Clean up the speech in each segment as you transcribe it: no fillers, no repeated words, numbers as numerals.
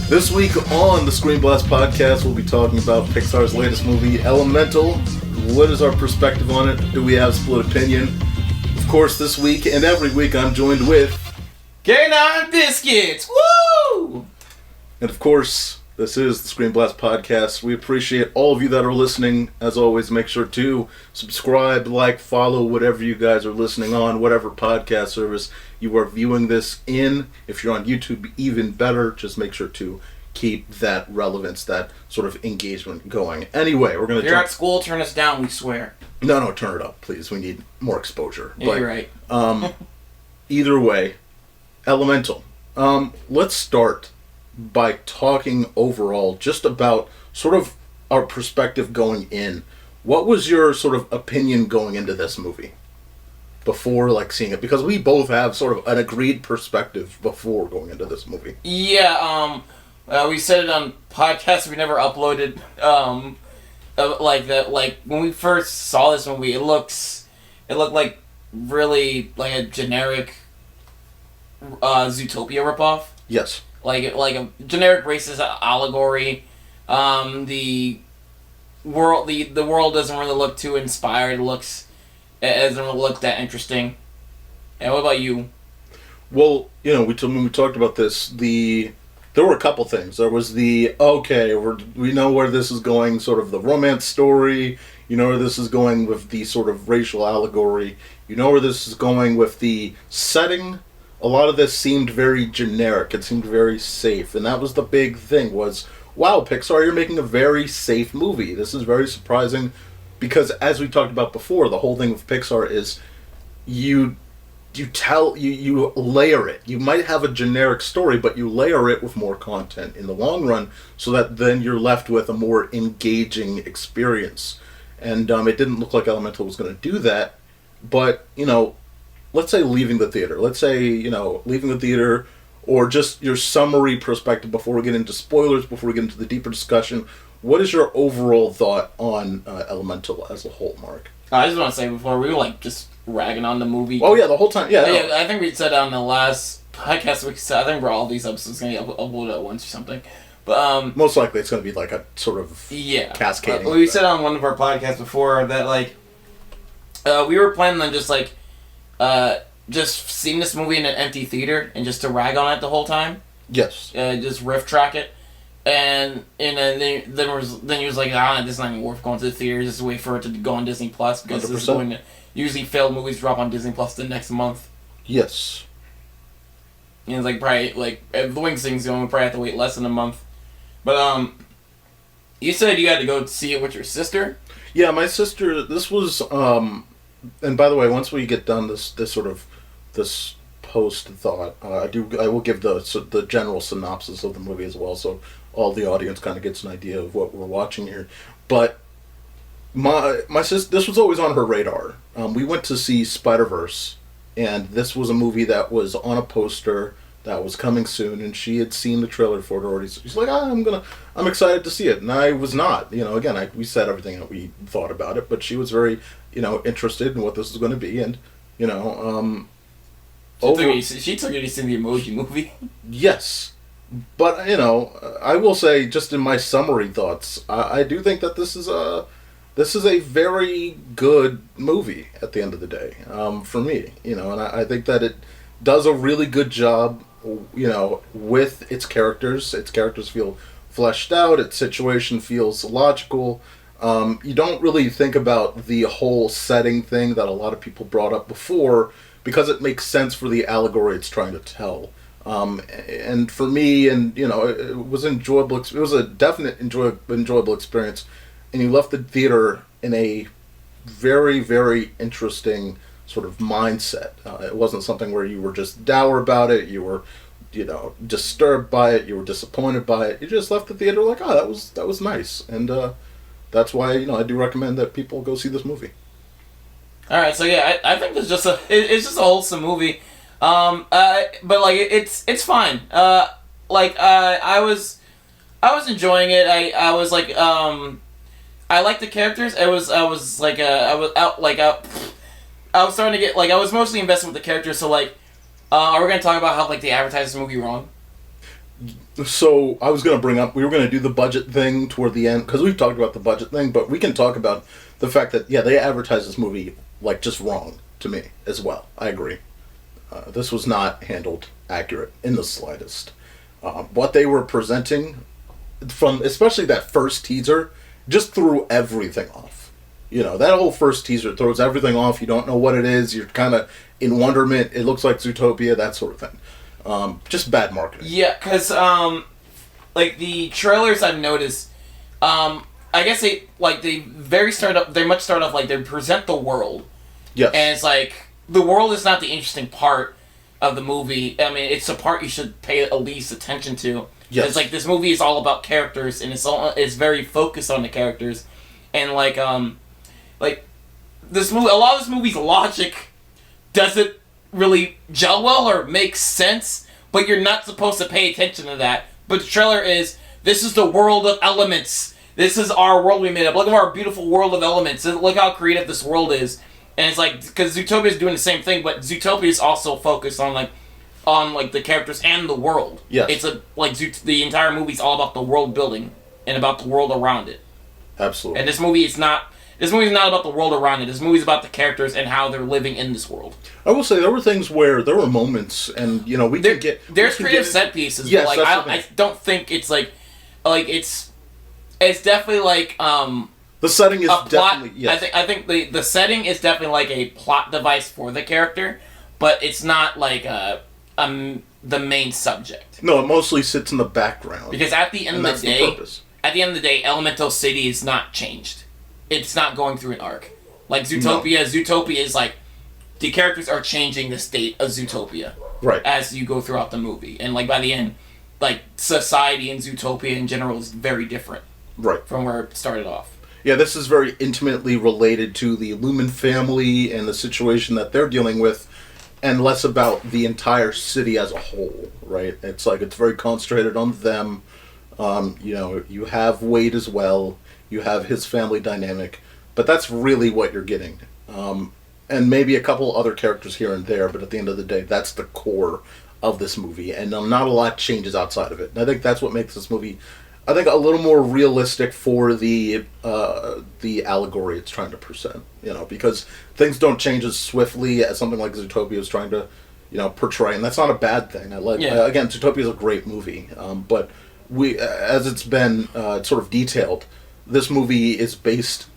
This week on the ScreenBlast Podcast, we'll be talking about Pixar's latest movie, Elemental. What is our perspective on it? Do we have split opinion? Of course, this week and every week, I'm joined with... K9 Biscuits! Woo! And of course, this is the ScreenBlast Podcast. We appreciate all of you that are listening. As always, make sure to subscribe, like, follow, whatever you guys are listening on, whatever podcast service you are viewing this in. If you're on YouTube, even better. Just make sure to keep that relevance, that sort of engagement going. Anyway, we're going to... If you're at school, turn us down, we swear. No, turn it up, please. We need more exposure. Yeah, you're right. Either way, Elemental. Let's start by talking overall just about sort of our perspective going in. What was your sort of opinion going into this movie before seeing it? Because we both have sort of an agreed perspective before going into this movie. Yeah, we said it on podcasts we never uploaded. When we first saw this movie, it looked like really like a generic Zootopia ripoff. Yes. Like a generic racist allegory. The world doesn't really look too inspired. It doesn't really look that interesting. And what about you? Well, when we talked about this, there were a couple things. There was we know where this is going, sort of the romance story. You know where this is going with the sort of racial allegory. You know where this is going with the setting. A lot of this seemed very generic. It seemed very safe. And that was the big thing was, wow, Pixar, you're making a very safe movie. This is very surprising because, as we talked about before, the whole thing with Pixar is you layer it. You might have a generic story, but you layer it with more content in the long run so that then you're left with a more engaging experience. And it didn't look like Elemental was going to do that. But, let's say leaving the theater. Let's say, leaving the theater, or just your summary perspective before we get into spoilers, before we get into the deeper discussion. What is your overall thought on Elemental as a whole, Mark? I just want to say before, we were just ragging on the movie. Oh, yeah, the whole time. Yeah, no. I think we said on the last podcast, I think all these episodes going to get uploaded at once or something. But most likely it's going to be like a sort of cascading. We said on one of our podcasts before that, we were planning on just seeing this movie in an empty theater and just to rag on it the whole time. Yes. Just riff track it. And then he was like, this is not even worth going to the theater. Just wait for it to go on Disney Plus because 100%. this is going to usually failed movies drop on Disney Plus the next month. Yes. And it's probably if the Wings thing's going, we probably have to wait less than a month. But you said you had to go see it with your sister. Yeah, my sister. This was and by the way, once we get done this post thought, I will give the general synopsis of the movie as well, so all the audience kind of gets an idea of what we're watching here. But my sister, this was always on her radar. We went to see Spider-Verse, and this was a movie that was on a poster that was coming soon, and she had seen the trailer for it already. So she's like, I'm excited to see it, and I was not. Again, we said everything that we thought about it, but she was very, interested in what this was going to be, and she took you to see the Emoji Movie. Yes, but I will say, just in my summary thoughts, I do think that this is a very good movie at the end of the day, for me. And I think that it does a really good job, with its characters. Its characters feel fleshed out. Its situation feels logical. You don't really think about the whole setting thing that a lot of people brought up before because it makes sense for the allegory it's trying to tell. And for me, it was enjoyable. It was a definite enjoyable experience. And you left the theater in a very, very interesting sort of mindset. It wasn't something where you were just dour about it. You were, disturbed by it. You were disappointed by it. You just left the theater like, that was nice. And that's why I do recommend that people go see this movie. All right, so yeah, I think it's just a wholesome movie, but it's fine. I was enjoying it. I was I liked the characters. I was starting to get I was mostly invested with the characters. So are we gonna talk about how they advertised this movie wrong? So I was going to bring up, we were going to do the budget thing toward the end, because we've talked about the budget thing, but we can talk about the fact that, yeah, they advertised this movie, like, just wrong to me as well. I agree. This was not handled accurate in the slightest. What they were presenting, from especially that first teaser, just threw everything off. You know, that whole first teaser throws everything off. You don't know what it is. You're kind of in wonderment. It looks like Zootopia, that sort of thing. Just bad marketing. Yeah, because, like, the trailers I've noticed, I guess they much start off, like, they present the world. Yes. And it's like, the world is not the interesting part of the movie. I mean, it's the part you should pay at least attention to. Yes. It's like, this movie is all about characters, and it's very focused on the characters. And, like, this movie, a lot of this movie's logic doesn't really gel well or make sense, but you're not supposed to pay attention to that. But the trailer is, this is the world of elements. This is our world we made up. Look at our beautiful world of elements. Look how creative this world is. And it's like, because Zootopia is doing the same thing, but Zootopia is also focused on the characters and the world. Yes. It's the entire movie's all about the world building and about the world around it. Absolutely. And this movie is not about the world around it. This movie is about the characters and how they're living in this world. I will say there were things where there were moments, and you know there's creative set pieces. Yes, but like I don't think it's like it's definitely like the setting is definitely yes. I think the setting is definitely like a plot device for the character, but it's not like the main subject. No, it mostly sits in the background. Because at the end of the day, Elemental City is not changed. It's not going through an arc. Like Zootopia, Zootopia is like, the characters are changing the state of Zootopia. Right. As you go throughout the movie. And like by the end, like society in Zootopia in general is very different. Right. From where it started off. Yeah, this is very intimately related to the Lumen family and the situation that they're dealing with, and less about the entire city as a whole, right? It's like, it's very concentrated on them. You know, you have Wade as well. You have his family dynamic, but that's really what you're getting. And maybe a couple other characters here and there, but at the end of the day, that's the core of this movie, and not a lot changes outside of it. And I think that's what makes this movie, I think, a little more realistic for the allegory it's trying to present. You know, because things don't change as swiftly as something like Zootopia is trying to, you know, portray, and that's not a bad thing. Again, Zootopia is a great movie, but as it's been sort of detailed, this movie is based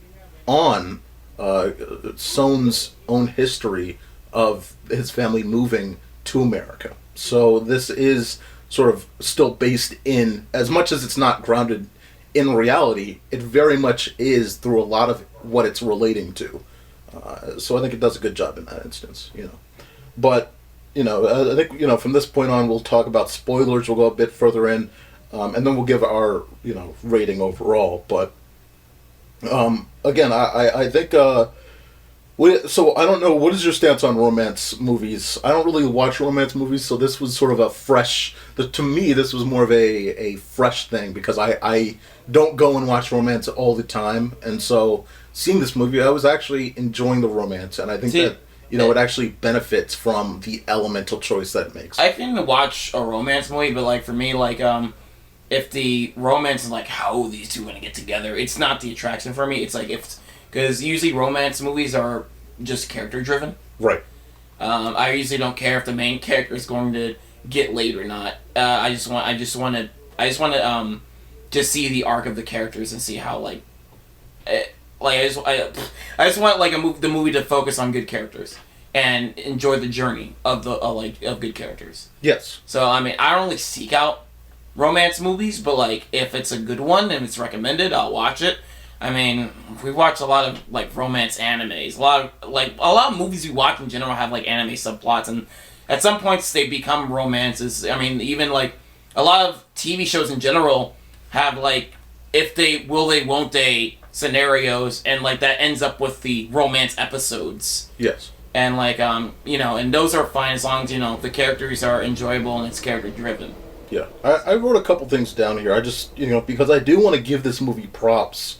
on Swann's own history of his family moving to America. So this is sort of still based in, as much as it's not grounded in reality, it very much is through a lot of what it's relating to. So I think it does a good job in that instance, you know. But, you know, I think, you know, from this point on, we'll talk about spoilers. We'll go a bit further in, and then we'll give our, you know, rating overall. But again, I think, so I don't know, what is your stance on romance movies? I don't really watch romance movies, so this was sort of a fresh, to me, this was more of a fresh thing, because I don't go and watch romance all the time, and so seeing this movie, I was actually enjoying the romance, and I think that, you know, it actually benefits from the elemental choice that it makes. I can watch a romance movie, but like for me, like if the romance is like, how are these two going to get together, it's not the attraction for me. It's like, because usually romance movies are just character driven. Right. I usually don't care if the main character is going to get laid or not. I just want to just see the arc of the characters and see how I just want like the movie to focus on good characters and enjoy the journey of of good characters. Yes. So I mean, I don't really seek out romance movies, but like if it's a good one and it's recommended, I'll watch it. I mean, we watch a lot of like romance animes. A lot of movies we watch in general have like anime subplots, and at some points they become romances. I mean, even like a lot of TV shows in general have like if they will they won't they scenarios, and like that ends up with the romance episodes. Yes. And like you know, and those are fine as long as, you know, the characters are enjoyable and it's character driven. Yeah, I wrote a couple things down here. I just, you know, because I do want to give this movie props.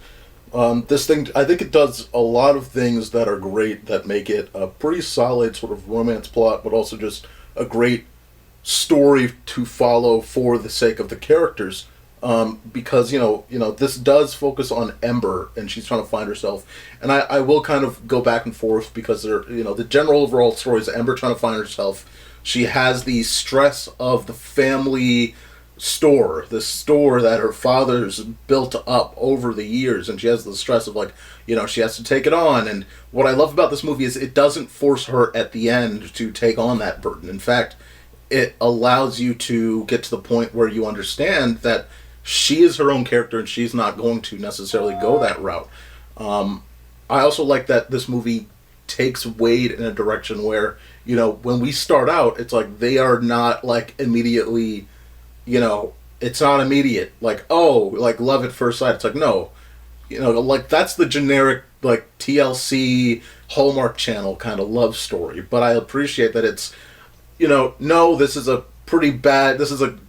This thing, I think it does a lot of things that are great, that make it a pretty solid sort of romance plot, but also just a great story to follow for the sake of the characters. Because this does focus on Ember, and she's trying to find herself, and I will kind of go back and forth because the general overall story is Ember trying to find herself. She has the stress of the family store, the store that her father's built up over the years, and she has the stress of she has to take it on. And what I love about this movie is it doesn't force her at the end to take on that burden. In fact, it allows you to get to the point where you understand that she is her own character and she's not going to necessarily go that route. I also like that this movie takes Wade in a direction where, when we start out, it's like they are not immediately, it's not immediate. Love at first sight. It's like, no, that's the generic, TLC Hallmark Channel kind of love story. But I appreciate that it's, no, this is a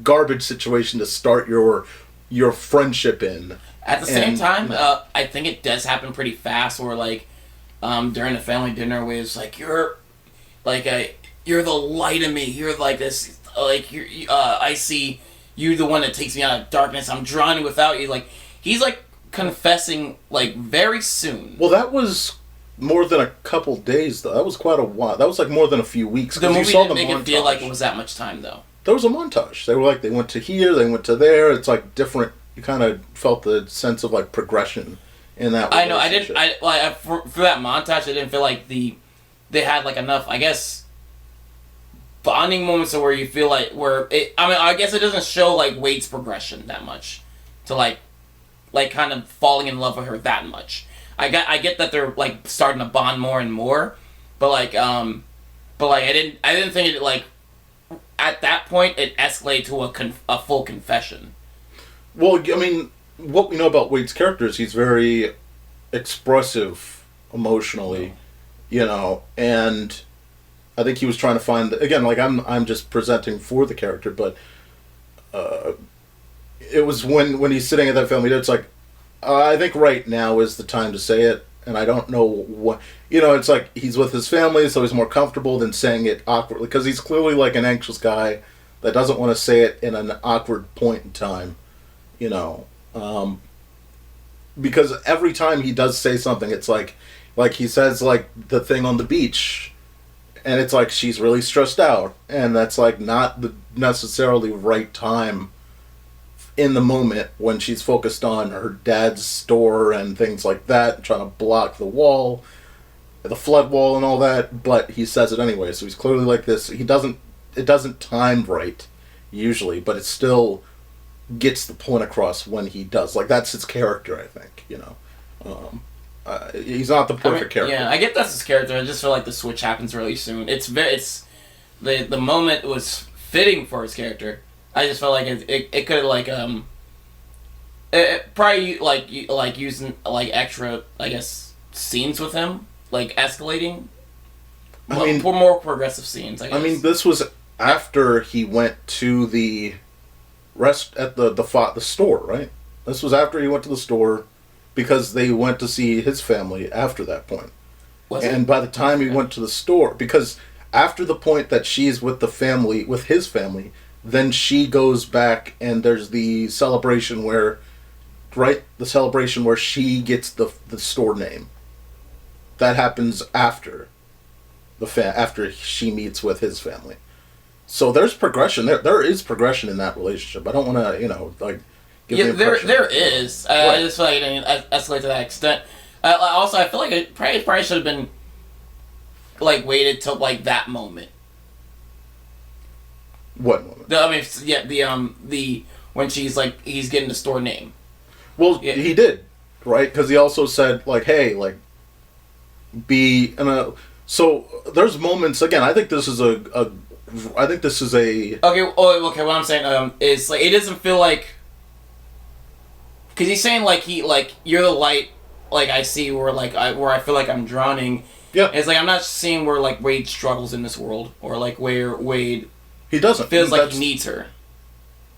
garbage situation to start your friendship in. At the same time, I think it does happen pretty fast. Where during the family dinner, where it's like you're the light of me. You're like this. I see you, the one that takes me out of darkness. I'm drowning without you. He's confessing very soon. Well, that was more than a couple days, though. That was quite a while. That was more than a few weeks. The movie didn't make it feel like it was that much time, though. There was a montage. They were they went to here, they went to there. It's different. You kind of felt the sense of progression in that. I know. I didn't. For that montage, I didn't feel like they had enough. I guess bonding moments where you feel I guess it doesn't show Wade's progression that much to kind of falling in love with her that much. I get that they're starting to bond more and more, but I didn't think it at that point it escalated to a full confession. Well, I mean, what we know about Wade's character is he's very expressive emotionally, and I think he was trying to find, again, I'm just presenting for the character, but it was when he's sitting at that family dinner, it's I think right now is the time to say it, and I don't know what, it's he's with his family, so he's more comfortable than saying it awkwardly, because he's clearly an anxious guy that doesn't want to say it in an awkward point in time, because every time he does say something, it's he says the thing on the beach, and it's she's really stressed out, and that's not the necessarily right time in the moment when she's focused on her dad's store and things like that, trying to block the wall, the flood wall and all that, but he says it anyway, so he's clearly this. It doesn't time right, usually, but it still gets the point across when he does. That's his character, I think, he's not the perfect character. Yeah, I get that's his character. I just feel the switch happens really soon. The moment was fitting for his character. I just felt it could probably using extra, I guess, scenes with him, escalating. More progressive scenes. I guess. I mean, this was after he went to the rest at the store, right? This was after he went to the store, because they went to see his family after that point. And by the time he went to the store, because after the point that she's with his family, then she goes back and there's the celebration where she gets the store name. That happens after after she meets with his family. So there's progression there. There is progression in that relationship. I don't want to, give the impression. There is. Right. I just feel it didn't escalate to that extent. Also, I feel it probably should have been waited till that moment. What moment? The when she's he's getting the store name. Well, yeah. He did, right? Because he also said hey, be in a. So there's moments. Again, I think this is a. Okay. What I'm saying is it doesn't feel because he's saying you're the light I see where I feel I'm drowning. Yeah. It's I'm not seeing where Wade struggles in this world, or where Wade. He doesn't. Feels he needs her.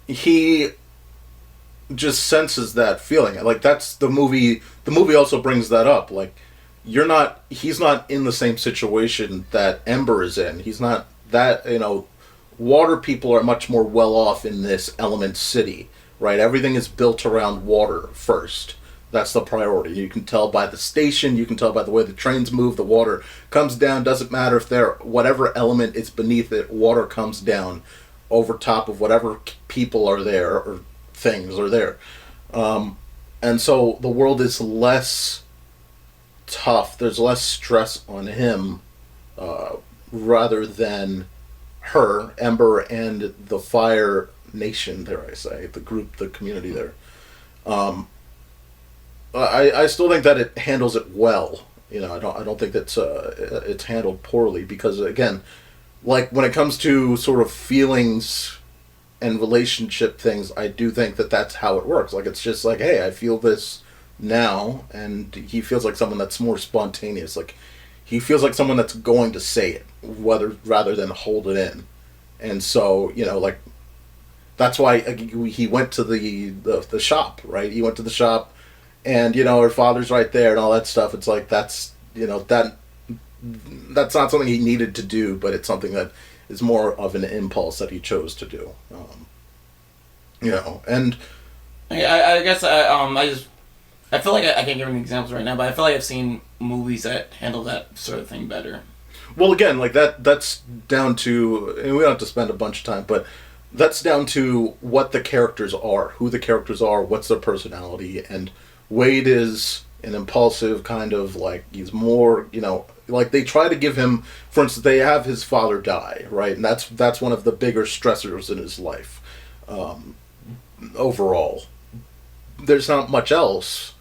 He just senses that feeling. That's the movie. The movie also brings that up. He's not in the same situation that Ember is in. He's not that, water people are much more well off in this element city, right? Everything is built around water first. That's the priority. You can tell by the station, you can tell by the way the trains move, the water comes down. Doesn't matter if they're whatever element is beneath it, water comes down over top of whatever people are there or things are there. And so the world is less tough. There's less stress on him rather than her, Ember, and the Fire Nation, dare I say, the group, the community there. I still think that it handles it well. I don't think that it's handled poorly because again, like when it comes to sort of feelings and relationship things, I do think that that's how it works. Like it's just like, hey, I feel this now, and he feels like someone that's more spontaneous. Like he feels like someone that's going to say it, rather than hold it in. And so like that's why he went to the shop, right? He went to the shop. And her father's right there and all that stuff. It's like that's not something he needed to do, but it's something that is more of an impulse that he chose to do. And I guess I feel like I can't give any examples right now, but I feel like I've seen movies that handle that sort of thing better. Well, again, like that's down to, and we don't have to spend a bunch of time, but that's down to what the characters are, who the characters are, what's their personality, and Wade is an impulsive kind of like he's more like they try to give him, for instance, they have his father die, right, and that's one of the bigger stressors in his life. Overall, there's not much else.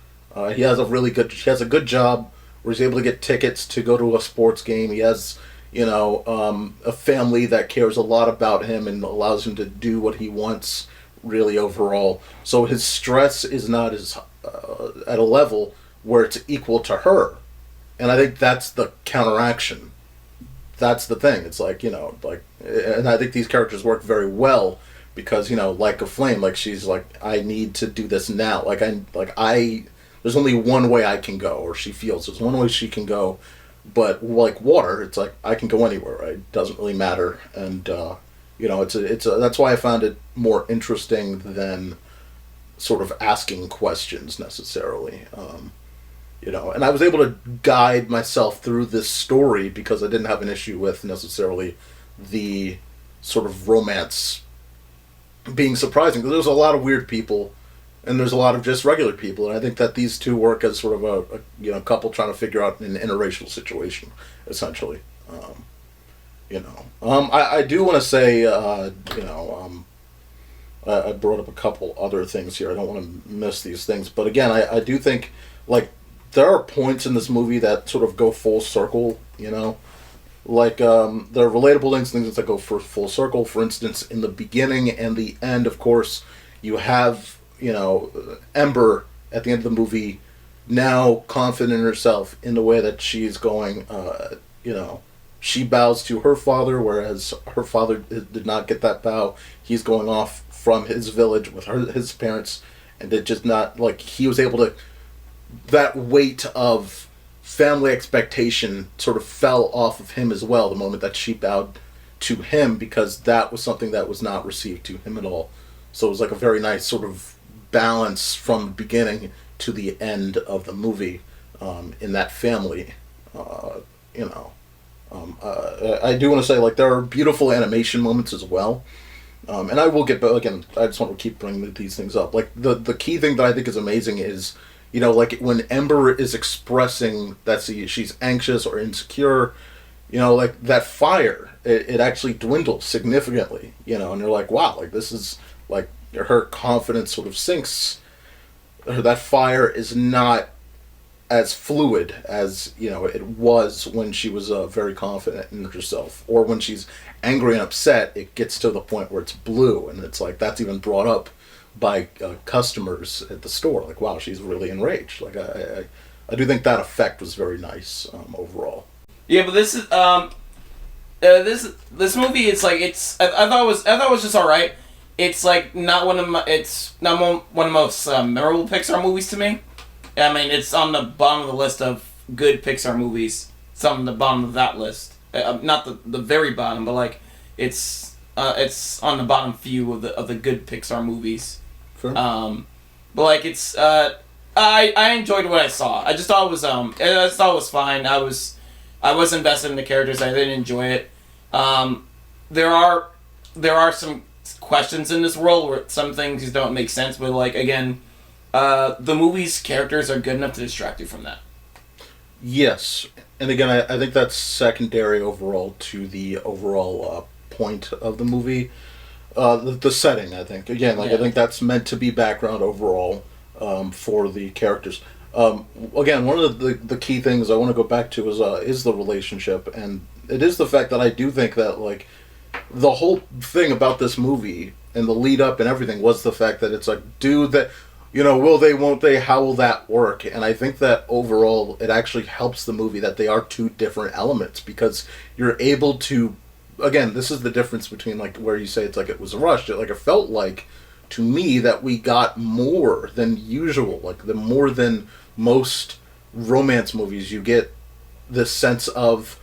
He has a good job where he's able to get tickets to go to a sports game. He has a family that cares a lot about him and allows him to do what he wants. Really, overall, so his stress is not as at a level where it's equal to her, and I think that's the counteraction. That's the thing. It's like and I think these characters work very well because like a flame, like she's like, I need to do this now. There's only one way I can go, or she feels there's one way she can go, but like water, it's like I can go anywhere. Right? It doesn't really matter, and that's why I found it more interesting than sort of asking questions necessarily. And I was able to guide myself through this story because I didn't have an issue with necessarily the sort of romance being surprising. Because there's a lot of weird people, and there's a lot of just regular people, and I think that these two work as sort of a couple trying to figure out an interracial situation, essentially. I do want to say, I brought up a couple other things here. I don't want to miss these things. But again, I do think, like, there are points in this movie that sort of go full circle, Like, there are relatable things that go for full circle. For instance, in the beginning and the end, of course, you have, Ember at the end of the movie now confident in herself in the way that she's going, she bows to her father, whereas her father did not get that bow. He's going off from his village with his parents, and it just not, like, he was able to, that weight of family expectation sort of fell off of him as well the moment that she bowed to him, because that was something that was not received to him at all. So it was like a very nice sort of balance from the beginning to the end of the movie in that family, I do want to say, like, there are beautiful animation moments as well. And I will get back, again, I just want to keep bringing these things up. Like, the key thing that I think is amazing is, like, when Ember is expressing that she's anxious or insecure, like, that fire, it actually dwindles significantly, and you're like, wow, like, this is, like, her confidence sort of sinks. That fire is not as fluid as it was when she was very confident in herself, or when she's angry and upset. It gets to the point where it's blue, and it's like that's even brought up by customers at the store. Like, wow, she's really enraged. Like, I do think that effect was very nice overall. Yeah, but this is this movie. It's like I thought it was just all right. It's like not one of my. It's not one of the most memorable Pixar movies to me. I mean, it's on the bottom of the list of good Pixar movies. It's on the bottom of that list. Not the very bottom, but, like, it's it's on the bottom few of the good Pixar movies. Sure. But like it's I enjoyed what I saw. I just thought it was fine. I was invested in the characters. I didn't enjoy it. There are some questions in this world where some things don't make sense, but like again, the movie's characters are good enough to distract you from that. Yes, and again, I think that's secondary overall to the overall point of the movie. The setting, I think. Again, I think that's meant to be background overall for the characters. Again, one of the key things I want to go back to is the relationship, and it is the fact that I do think that like the whole thing about this movie and the lead up and everything was the fact that it's like, dude, that will they, won't they, how will that work? And I think that overall it actually helps the movie that they are two different elements, because you're able to, again, this is the difference between like where you say it's like it was rushed. It felt like to me that we got more than usual, like the more than most romance movies. You get this sense of,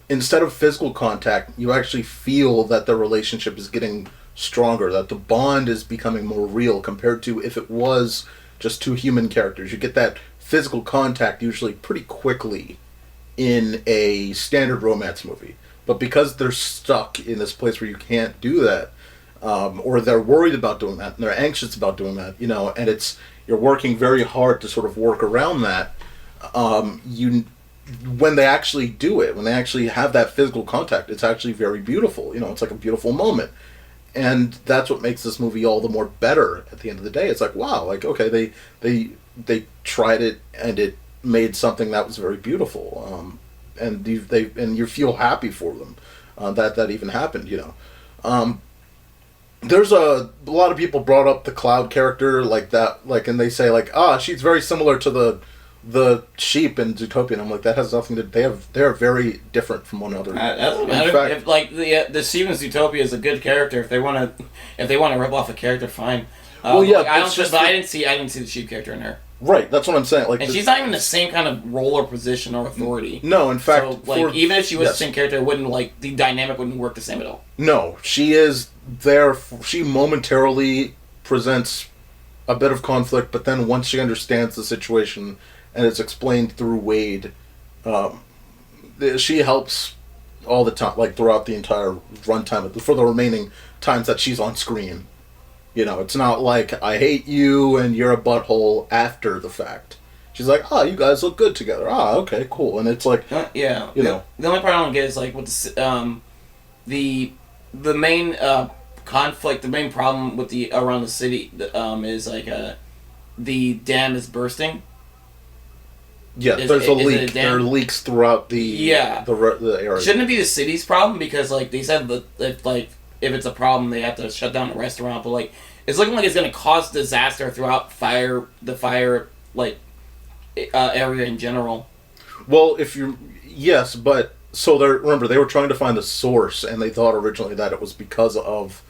instead of physical contact, you actually feel that the relationship is getting stronger, that the bond is becoming more real compared to if it was just two human characters. You get that physical contact usually pretty quickly in a standard romance movie. But because they're stuck in this place where you can't do that, or they're worried about doing that, and they're anxious about doing that, and you're working very hard to sort of work around that, when they actually do it, when they actually have that physical contact, it's actually very beautiful. It's like a beautiful moment. And that's what makes this movie all the more better at the end of the day. It's like, wow, like, okay, they tried it, and it made something that was very beautiful. And you feel happy for them that even happened. There's a lot of people brought up the Cloud character like that, like, and they say like, she's very similar to the sheep in Zootopia. And I'm like, that has nothing to. They are very different from one another. If like the sheep in Zootopia is a good character, if they want to rip off a character, fine. Well, yeah, I didn't see the sheep character in her. Right, that's what I'm saying. Like, and she's not even the same kind of role or position or authority. No, in fact, so, even if she was the same character, it wouldn't the dynamic wouldn't work the same at all. No, she is there. She momentarily presents a bit of conflict, but then once she understands the situation and it's explained through Wade, she helps all the time, like throughout the entire runtime for the remaining times that she's on screen. It's not like, I hate you and you're a butthole after the fact. She's like, you guys look good together. Okay, cool. And it's like, The only part I don't get is like with the main conflict, the main problem with around the city is like the dam is bursting. Yeah, there's a leak. There are leaks throughout the area. Shouldn't it be the city's problem? Because like they said that if it's a problem, they have to shut down the restaurant. But like, it's looking like it's going to cause disaster throughout the fire area in general. Well, yes, but so remember they were trying to find the source, and they thought originally that it was because of,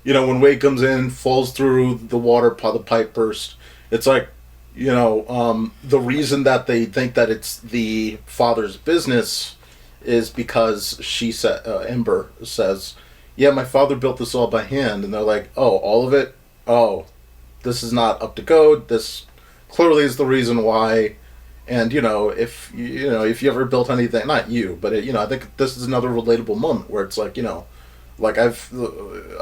when Wade comes in, falls through the water, the pipe burst. It's like, the reason that they think that it's the father's business is because she said, Ember says, yeah, my father built this all by hand. And they're like, oh, all of it? Oh, this is not up to code. This clearly is the reason why. And, if you ever built anything, not you, but, I think this is another relatable moment where it's like, like I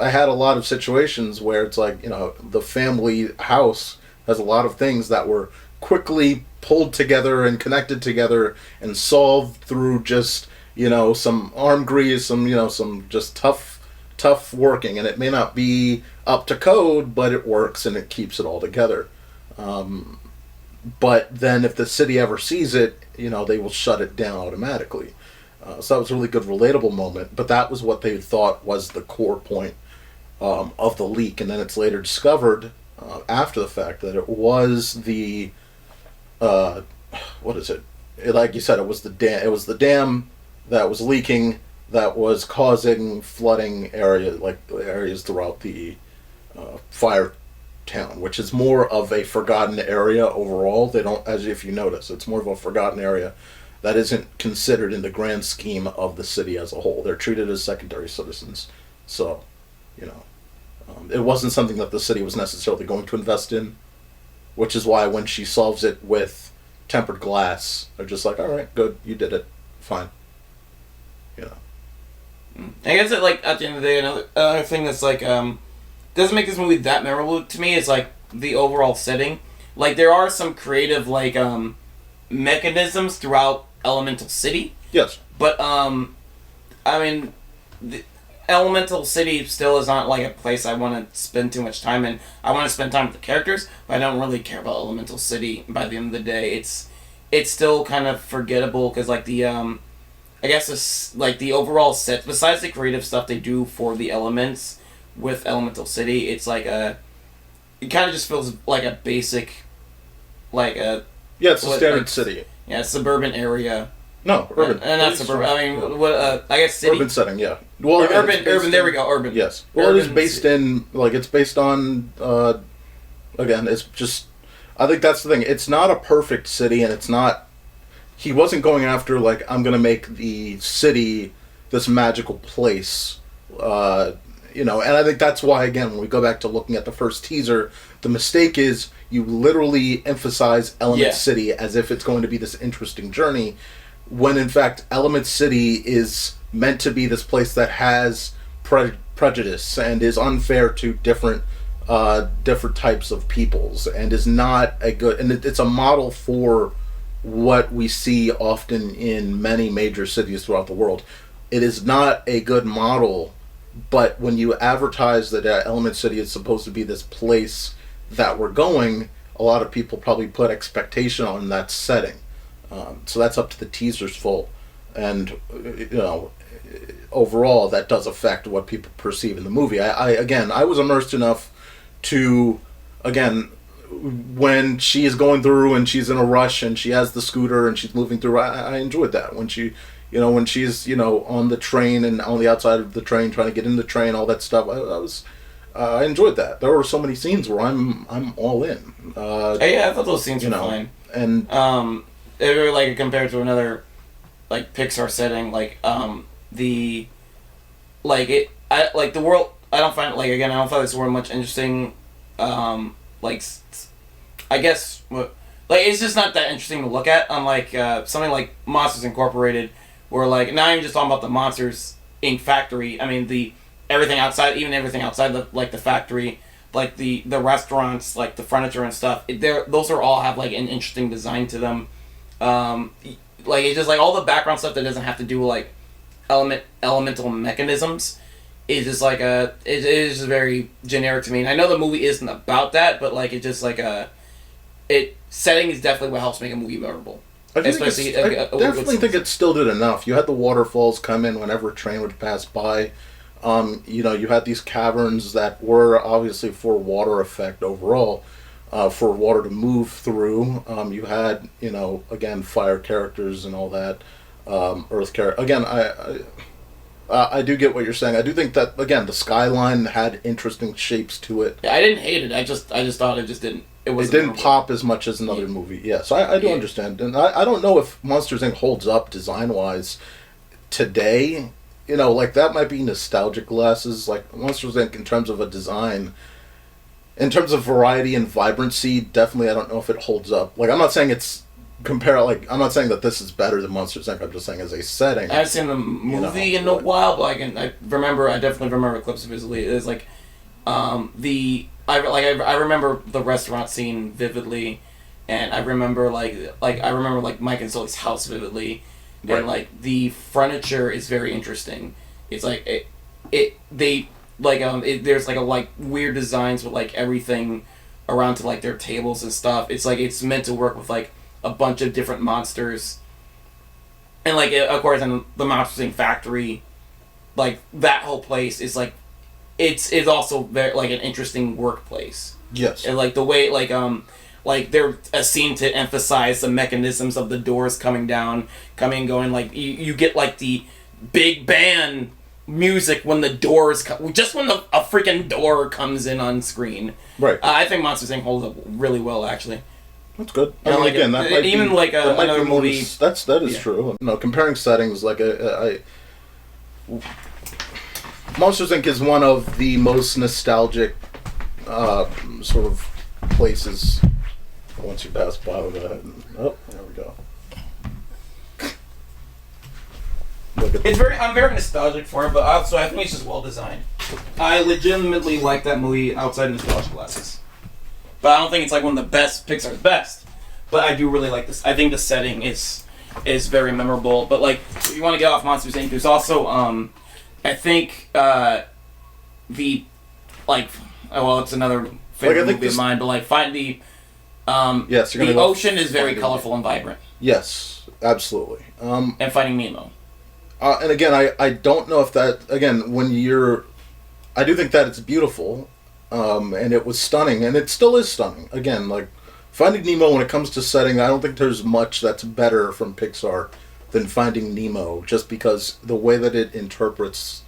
had a lot of situations where it's like, the family house has a lot of things that were quickly pulled together and connected together and solved through just, some arm grease, some just tough working, and it may not be up to code, but it works and it keeps it all together. But then if the city ever sees it, they will shut it down automatically. So that was a really good relatable moment, but that was what they thought was the core point of the leak, and then it's later discovered after the fact that it was the what is it? Like you said, it was the dam. It was the dam that was leaking, that was causing flooding areas throughout the fire town, which is more of a forgotten area overall. They don't, as if you notice, it's more of a forgotten area that isn't considered in the grand scheme of the city as a whole. They're treated as secondary citizens. So, you know, it wasn't something that the city was necessarily going to invest in, which is why when she solves it with tempered glass, they're just like, all right, good, you did it, fine. You know. I guess that, like, at the end of the day, another thing that's like doesn't make this movie that memorable to me is like the overall setting. Like, there are some creative like mechanisms throughout Elemental City. Yes. But I mean, the Elemental City still is not like a place I want to spend too much time in. I want to spend time with the characters, but I don't really care about Elemental City. By the end of the day, it's still kind of forgettable because like the I guess it's like the overall set. Besides the creative stuff they do for the elements with Elemental City, it's like it kind of just feels like a basic, like a it's a standard city. Yeah, suburban area. No, urban. And not suburban. I mean, what? I guess city. Urban setting, yeah. Well, urban. There we go. Urban. Yes. Well, urban it is based in it's based on. Again, it's just. I think that's the thing. It's not a perfect city, and it's not. He wasn't going after like I'm gonna make the city this magical place. And I think that's why again when we go back to looking at the first teaser, the mistake is you literally emphasize Element City as if it's going to be this interesting journey. When in fact Element City is meant to be this place that has prejudice and is unfair to different types of peoples and is not a good, and it's a model for what we see often in many major cities throughout the world. It is not a good model, but when you advertise that Element City is supposed to be this place that we're going, a lot of people probably put expectation on that setting. So that's up to the teaser's fault. And, overall, that does affect what people perceive in the movie. I was immersed enough to, again, when she is going through and she's in a rush and she has the scooter and she's moving through, I enjoyed that. When she, when she's, on the train and on the outside of the train trying to get in the train, all that stuff, I enjoyed that. There were so many scenes where I'm all in. I thought those scenes were fine. And they were like compared to another like Pixar setting, like the world. I don't find I don't find this world much interesting. I guess it's just not that interesting to look at. Unlike something like Monsters Incorporated, where like not even just talking about the Monsters Inc. factory. I mean everything outside the factory, like the restaurants, like the furniture and stuff. Those are all have like an interesting design to them. It's just like all the background stuff that doesn't have to do with like elemental mechanisms is just like it is just very generic to me. And I know the movie isn't about that, but like it just like setting is definitely what helps make a movie memorable. I definitely think it still did enough. You had the waterfalls come in whenever a train would pass by. You had these caverns that were obviously for water effect overall, for water to move through. You had, again, fire characters and all that, earth character. Again, I do get what you're saying. I do think that, again, the skyline had interesting shapes to it. Yeah, I didn't hate it. I just thought it just didn't. It didn't pop as much as another movie. Yeah, so I do understand. And I don't know if Monsters, Inc. holds up design-wise today. That might be nostalgic glasses. Like, Monsters, Inc. in terms of a design, in terms of variety and vibrancy, definitely I don't know if it holds up. Like, I'm not saying I'm not saying that this is better than Monsters, Inc. I'm just saying as a setting. I haven't seen the movie in a while, but I definitely remember clips vividly. It's like, I remember the restaurant scene vividly, and I remember Mike and Sully's house vividly, right. And like the furniture is very interesting. It's like there's like weird designs with like everything around to like their tables and stuff. It's like it's meant to work with like a bunch of different monsters, and like of course in the Monsters Inc. factory, like that whole place is like. It's also very like an interesting workplace. Yes. And like the way like there's a scene to emphasize the mechanisms of the doors coming down, coming and going. Like you get like the big band music when the doors just when a freaking door comes in on screen. Right. I think Monsters Inc. holds up really well actually. That's good. I mean, again, that might even be, like another movie. That is true. Comparing settings, like Monsters Inc. is one of the most nostalgic sort of places. Once you pass by, we'll go ahead and... Oh, there we go. I'm very nostalgic for it, but also I think it's just well designed. I legitimately like that movie outside of nostalgia glasses. But I don't think it's like one of the best, Pixar's best. But I do really like this. I think the setting is very memorable. But like, if you want to get off Monsters Inc., there's also I think the like, well, it's another favorite movie of mine. But like, find the yes, the ocean is very colorful and vibrant. Yes, absolutely. And Finding Nemo. And again, I don't know if that, again, I do think that it's beautiful, and it was stunning, and it still is stunning. Again, like, Finding Nemo, when it comes to setting, I don't think there's much that's better from Pixar than Finding Nemo, just because the way that it interprets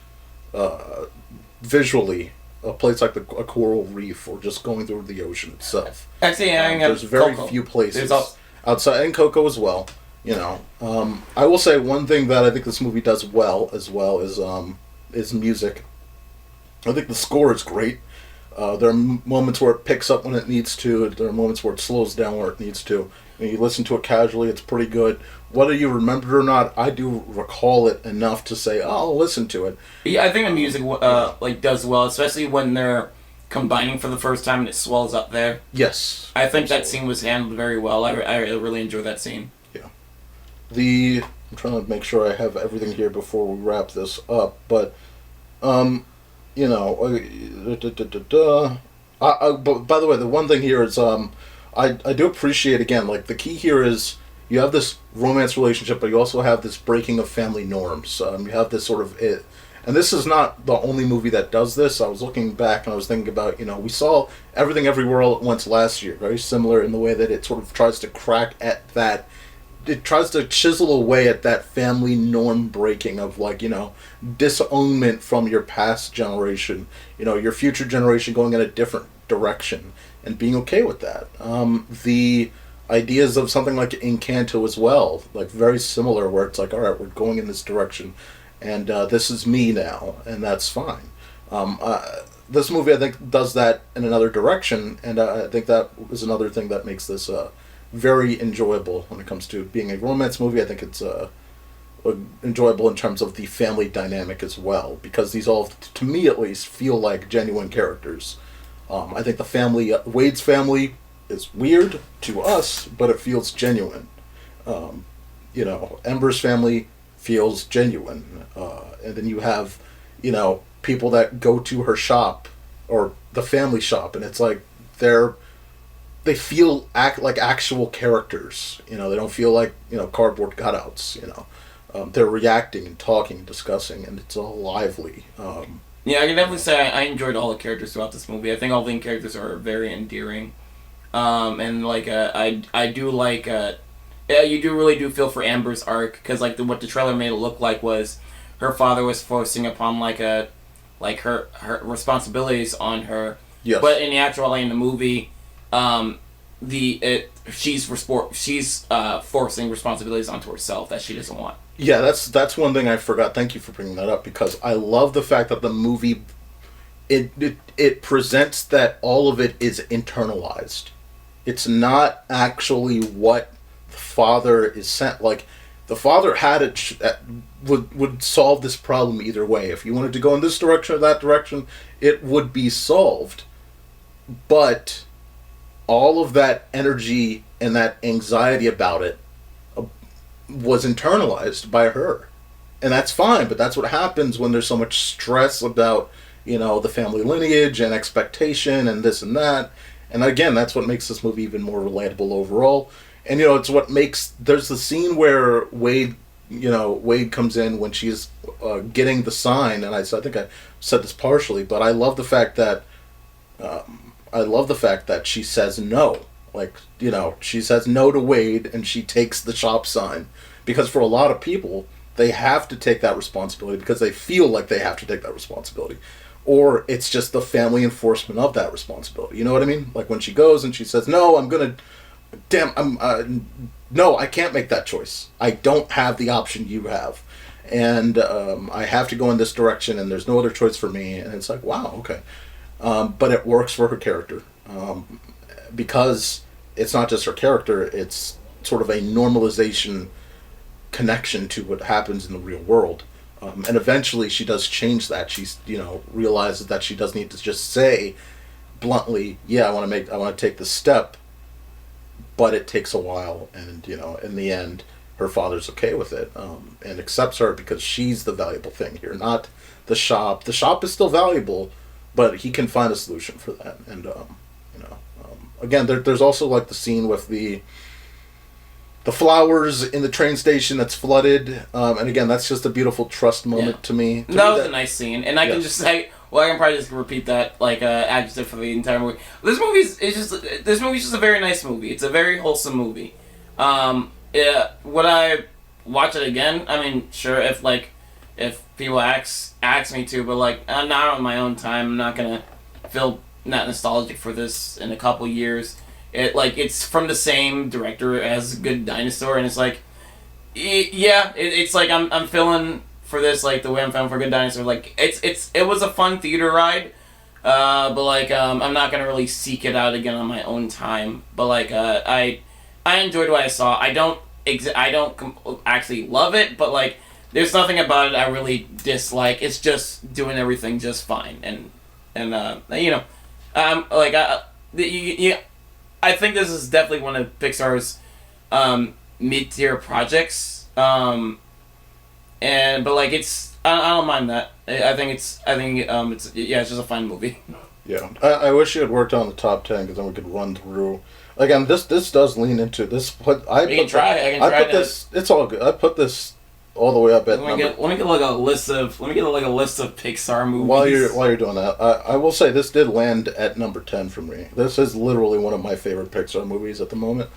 visually a place like a coral reef or just going through the ocean itself. Actually, there's very few places outside, and Coco as well. You know, I will say one thing that I think this movie does well is music. I think the score is great. There are moments where it picks up when it needs to. There are moments where it slows down where it needs to. And you listen to it casually, it's pretty good. Whether you remember it or not, I do recall it enough to say, oh, I'll listen to it. Yeah, I think the music does well, especially when they're combining for the first time and it swells up there. Yes. I think that scene was handled very well. I really enjoyed that scene. I'm trying to make sure I have everything here before we wrap this up, but, you know, but by the way, the one thing here is, I do appreciate, again, like, the key here is you have this romance relationship, but you also have this breaking of family norms. You have this sort of, and this is not the only movie that does this. I was looking back and I was thinking about, you know, we saw Everything Everywhere All at Once last year, very similar in the way that it sort of tries to crack at that. It tries to chisel away at that family norm breaking of, like, you know, disownment from your past generation, you know, your future generation going in a different direction and being okay with that. The ideas of something like Encanto as well, like, very similar, where it's like, all right, we're going in this direction and this is me now, and that's fine. This movie, I think, does that in another direction, and I think that is another thing that makes this very enjoyable when it comes to being a romance movie. I think it's enjoyable in terms of the family dynamic as well, because these all, to me at least, feel like genuine characters. I think the family, Wade's family, is weird to us, but it feels genuine. You know, Ember's family feels genuine. And then you have, you know, people that go to her shop, or the family shop, and it's like they feel like actual characters. You know, they don't feel like, you know, cardboard cutouts. You know, they're reacting and talking and discussing, and it's all lively. Yeah, I can definitely say I enjoyed all the characters throughout this movie. I think all the characters are very endearing, and like I do like yeah, you really do feel for Amber's arc, because like what the trailer made it look like was her father was forcing upon her responsibilities on her. Yes. But in the actuality in the movie, she's forcing responsibilities onto herself that she doesn't want. Yeah, that's one thing I forgot. Thank you for bringing that up, because I love the fact that the movie it presents that all of it is internalized. It's not actually what the father is sent. Like, the father had would solve this problem either way. If you wanted to go in this direction or that direction, it would be solved. But all of that energy and that anxiety about it was internalized by her. And that's fine, but that's what happens when there's so much stress about, you know, the family lineage and expectation and this and that. And again, that's what makes this movie even more relatable overall. And, you know, it's what makes... There's the scene where Wade comes in when she's getting the sign, and I think I said this partially, but I love the fact that she says no. Like, you know, she says no to Wade, and she takes the shop sign. Because for a lot of people, they have to take that responsibility because they feel like they have to take that responsibility. Or it's just the family enforcement of that responsibility. You know what I mean? Like when she goes and she says, no, no, I can't make that choice. I don't have the option you have. and I have to go in this direction, and there's no other choice for me. And it's like, wow, okay. But it works for her character because it's not just her character; it's sort of a normalization connection to what happens in the real world. And eventually, she does change that. She's realizes that she does need to just say bluntly, "Yeah, I want to take this step," but it takes a while, and in the end, her father's okay with it and accepts her because she's the valuable thing here, not the shop. The shop is still valuable, but he can find a solution for that. And again, there's also like the scene with the flowers in the train station that's flooded, and again, that's just a beautiful trust moment to me. That was a nice scene, and I can just say, I can probably just repeat that adjective for the entire movie. This movie's just a very nice movie. It's a very wholesome movie. Would I watch it again? I mean, sure, if people ask me to, but I'm not on my own time. I'm not gonna feel not nostalgic for this in a couple years. It's from the same director as Good Dinosaur, and it's it's like I'm feeling for this the way I'm feeling for Good Dinosaur. It was a fun theater ride, but I'm not gonna really seek it out again on my own time. But I enjoyed what I saw. I don't actually love it, but there's nothing about it I really dislike. It's just doing everything just fine, I think this is definitely one of Pixar's mid-tier projects. It's I don't mind that. I think it's just a fine movie. Yeah, I wish you had worked on the top 10 because then we could run through. Again, this does lean into this. I can try this. It's all good. I put this all the way up at. Let me get a list of Pixar movies. While you're doing that, I will say this did land at number 10 for me. This is literally one of my favorite Pixar movies at the moment.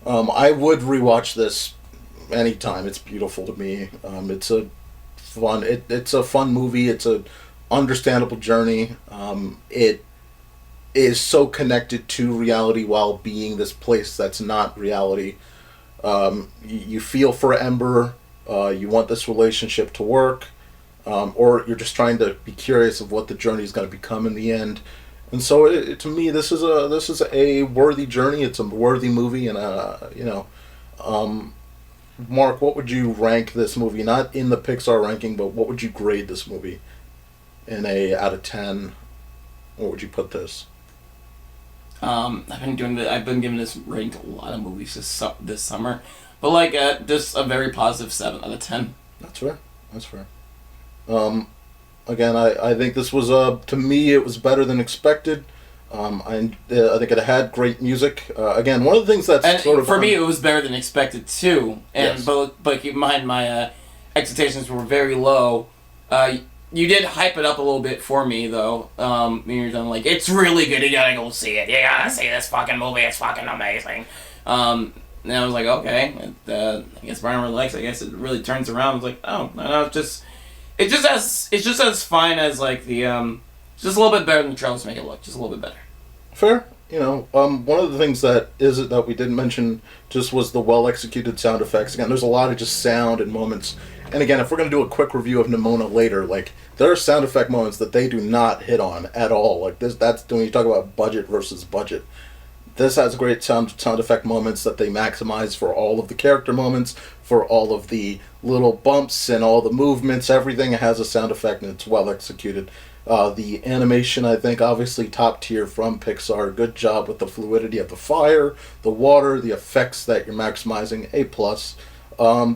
I would rewatch this anytime. It's beautiful to me. It's a fun movie. It's a understandable journey. It is so connected to reality while being this place that's not reality. You feel for Ember. You want this relationship to work, or you're just trying to be curious of what the journey is going to become in the end. And so, to me, this is a worthy journey. It's a worthy movie, and Mark, what would you rank this movie? Not in the Pixar ranking, but what would you grade this movie in a out of 10? What would you put this? I've been giving this rating to a lot of movies this summer, but just a very positive 7 out of 10. That's fair. Again, I think this was to me it was better than expected. I think it had great music. Again, one of the things that's for me it was better than expected too. And yes. but keep in mind my expectations were very low. You did hype it up a little bit for me though. When you're done it's really good. You gotta go see it. You gotta see this fucking movie. It's fucking amazing. And I was like, okay, I guess Bryan really likes it. I guess it really turns around. I was like, oh no, it's just as fine as the just a little bit better than the trailers make it look. Just a little bit better. Fair. One of the things that we didn't mention just was the well-executed sound effects. Again, there's a lot of just sound and moments. And again, if we're going to do a quick review of Nimona later, there are sound effect moments that they do not hit on at all. That's when you talk about budget versus budget. This has great sound effect moments that they maximize for all of the character moments, for all of the little bumps and all the movements. Everything has a sound effect and it's well executed. The animation, I think, obviously top tier from Pixar. Good job with the fluidity of the fire, the water, the effects that you're maximizing. A+. I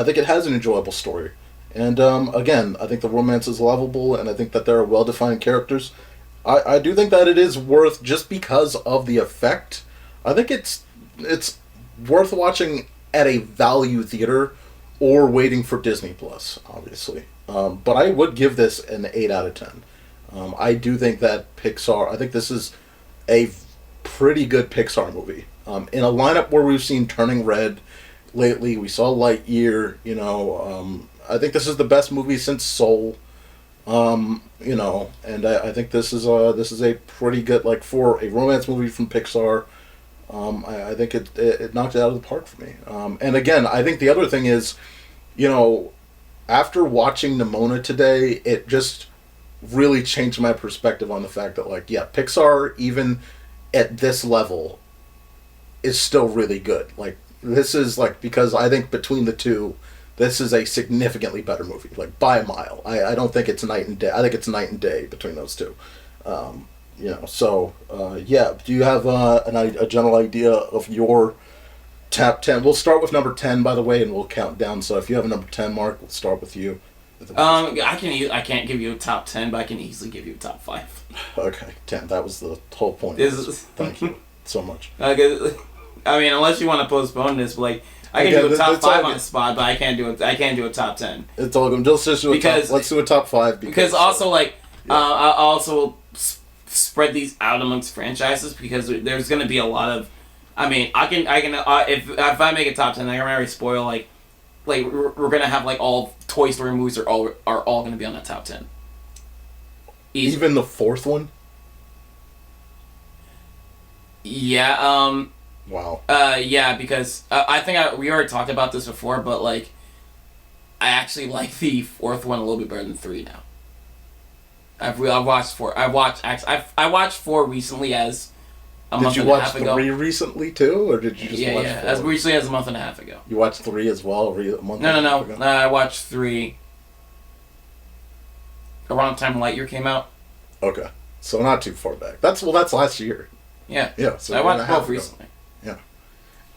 think it has an enjoyable story. And again, I think the romance is lovable, and I think that there are well-defined characters. I do think that it is worth, just because of the effect, I think it's worth watching at a value theater or waiting for Disney Plus, obviously. But I would give this an 8 out of 10. I do think that Pixar, I think this is a pretty good Pixar movie. In a lineup where we've seen Turning Red lately, we saw Lightyear, I think this is the best movie since Soul. And I think this is a pretty good, for a romance movie from Pixar. I think it knocked it out of the park for me. And again, I think the other thing is, after watching Nimona today, it just really changed my perspective on the fact that, like, yeah, Pixar, even at this level, is still really good. Like, this is, like, because I think between the two, this is a significantly better movie, like, by a mile. I don't think it's night and day. I think it's night and day between those two. So, yeah. Do you have a general idea of your top 10? We'll start with number 10, by the way, and we'll count down. So if you have a number 10, Mark, we'll start with you. I can't give you a top 10, but I can easily give you a top 5. Okay, 10. That was the whole point. Thank you so much. I mean, unless you want to postpone this, but, like, I can do a top 5 on the spot, but I can't do a top 10. It's all good. Let's do a top 5. Because also, like, I also spread these out amongst franchises, because there's going to be a lot of... I mean, I can if I make a top 10, I can already spoil, like we're going to have, like, all Toy Story movies are all going to be on that top 10. Easy. Even the fourth one? Yeah, Wow. Yeah, because I think we already talked about this before, but, like, I actually like the fourth one a little bit better than 3 now. I've watched 4. I watched 4 recently as a month and a half ago. Did you watch 3 recently too, or did you just watch 4? Yeah, as recently as a month and a half ago. You watched 3 as well, a month? No. I watched 3 around the time Lightyear came out. Okay, so not too far back. That's last year. Yeah. Yeah. So I watched both recently. Yeah.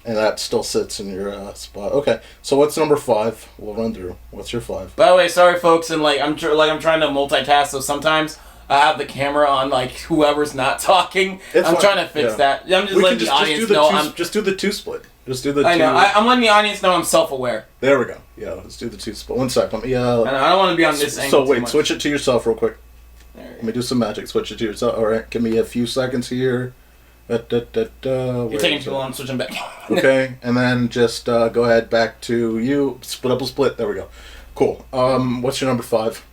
And that still sits in your spot. Okay, so what's number 5? We'll run through. What's your 5? By the way, sorry folks, and, like, I'm trying to multitask, so sometimes I have the camera on, like, whoever's not talking. I'm trying to fix that. I'm just letting the audience know. Just do the 2 split. Just do the 2. I know. I'm letting the audience know I'm self-aware. There we go. Yeah, let's do the 2 split. 1 sec. Let me. I don't want to be on this angle. So wait, switch it to yourself real quick. Let me do some magic. Switch it to yourself. All right, give me a few seconds here. You're taking too long. Switching back. Okay, and then just go ahead back to you. Split up a split. There we go. Cool. What's your number 5?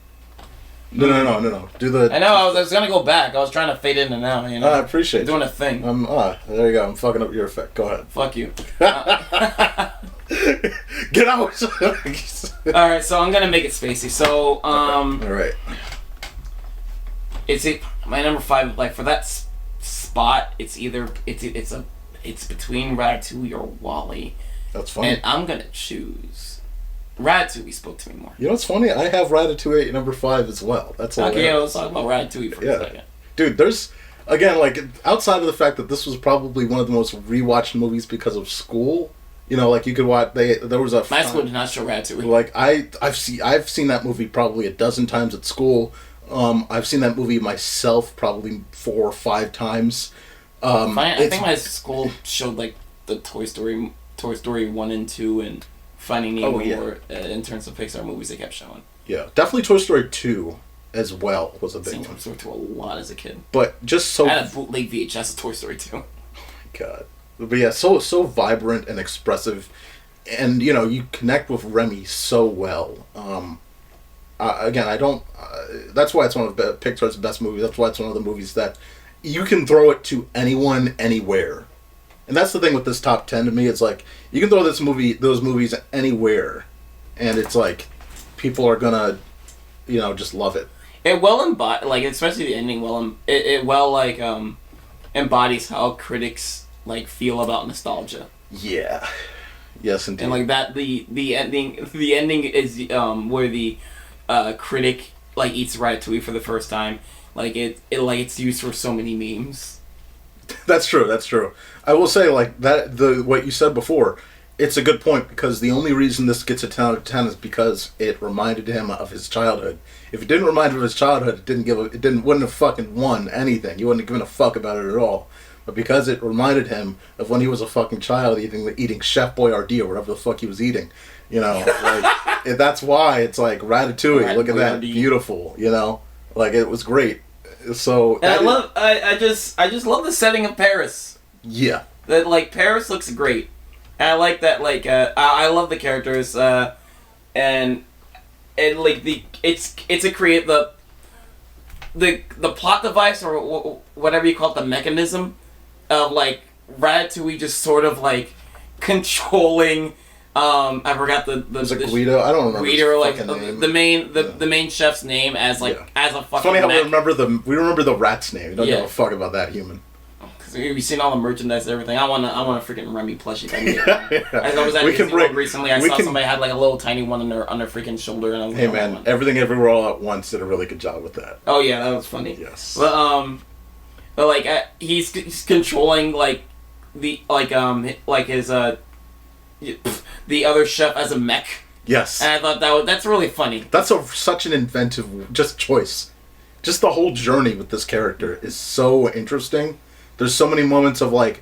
No. Do the. I know. I was gonna go back. I was trying to fade in and out. You know. I appreciate. Doing a thing. There you go. I'm fucking up your effect. Go ahead. Fuck you. Get out. All right, so I'm gonna make it spacey. So Okay. All right. It's my number 5. Like, for that spot, it's between Ratatouille or WALL-E. That's funny. And I'm gonna choose Ratatouille. Spoke to me more. You know what's funny? I have Ratatouille at number 5 as well. That's all. Okay, let's talk about Ratatouille for a second. Dude, there's again, like, outside of the fact that this was probably one of the most rewatched movies because of school. You know, like, you could watch. There was a. My school did not show Ratatouille. Like, I've seen that movie probably a dozen times at school. I've seen that movie myself probably 4 or 5 times. I think my school showed, like, the Toy Story 1 and 2, and Finding Nemo were, in terms of Pixar movies they kept showing. Yeah, definitely Toy Story 2 as well was a big one. Toy Story 2 a lot as a kid. But just so... I had a bootleg VHS of Toy Story 2. Oh my god. But yeah, so vibrant and expressive, and, you know, you connect with Remy so well. Again, I don't... that's why it's one of Pixar's best movies. That's why it's one of the movies that you can throw it to anyone, anywhere. And that's the thing with this top 10 to me. It's like, you can throw those movies anywhere, and it's like, people are gonna, you know, just love it. It well embodies, like, especially the ending, embodies how critics, like, feel about nostalgia. Yeah. Yes, indeed. And, like, that, the ending is, where the critic, like, eats Ratatouille for the first time. Like, it's used for so many memes. That's true. I will say, like, that what you said before, it's a good point, because the only reason this gets a 10 out of 10 is because it reminded him of his childhood. If it didn't remind him of his childhood, wouldn't have fucking won anything. You wouldn't have given a fuck about it at all. But because it reminded him of when he was a fucking child eating Chef Boyardee or whatever the fuck he was eating, you know, like, that's why it's like Ratatouille. Look at that, beautiful, you know, like, it was great. So and I just love the setting of Paris. Yeah. That, like, Paris looks great. And I like that, like, I love the characters, and like, it's a create the plot device, or whatever you call it, the mechanism of, like, Ratatouille just sort of, like, controlling I forgot the Was it Guido? I don't remember. Guido, his like fucking name. the main chef's name as a fucking. It's funny how we remember the rat's name. We don't give a fuck about that human. Because you've seen all the merchandise and everything. I want a freaking Remy plushie. If I can get one. I was at Disney World recently. I saw somebody had like a little tiny one on their freaking shoulder, and I was hey man, Everything Everywhere All at Once did a really good job with that. Oh yeah, that was funny. Yes. But like he's controlling like the like his the other chef as a mech. Yes. And I thought that's really funny. That's such an inventive choice. Just the whole journey with this character is so interesting. There's so many moments of like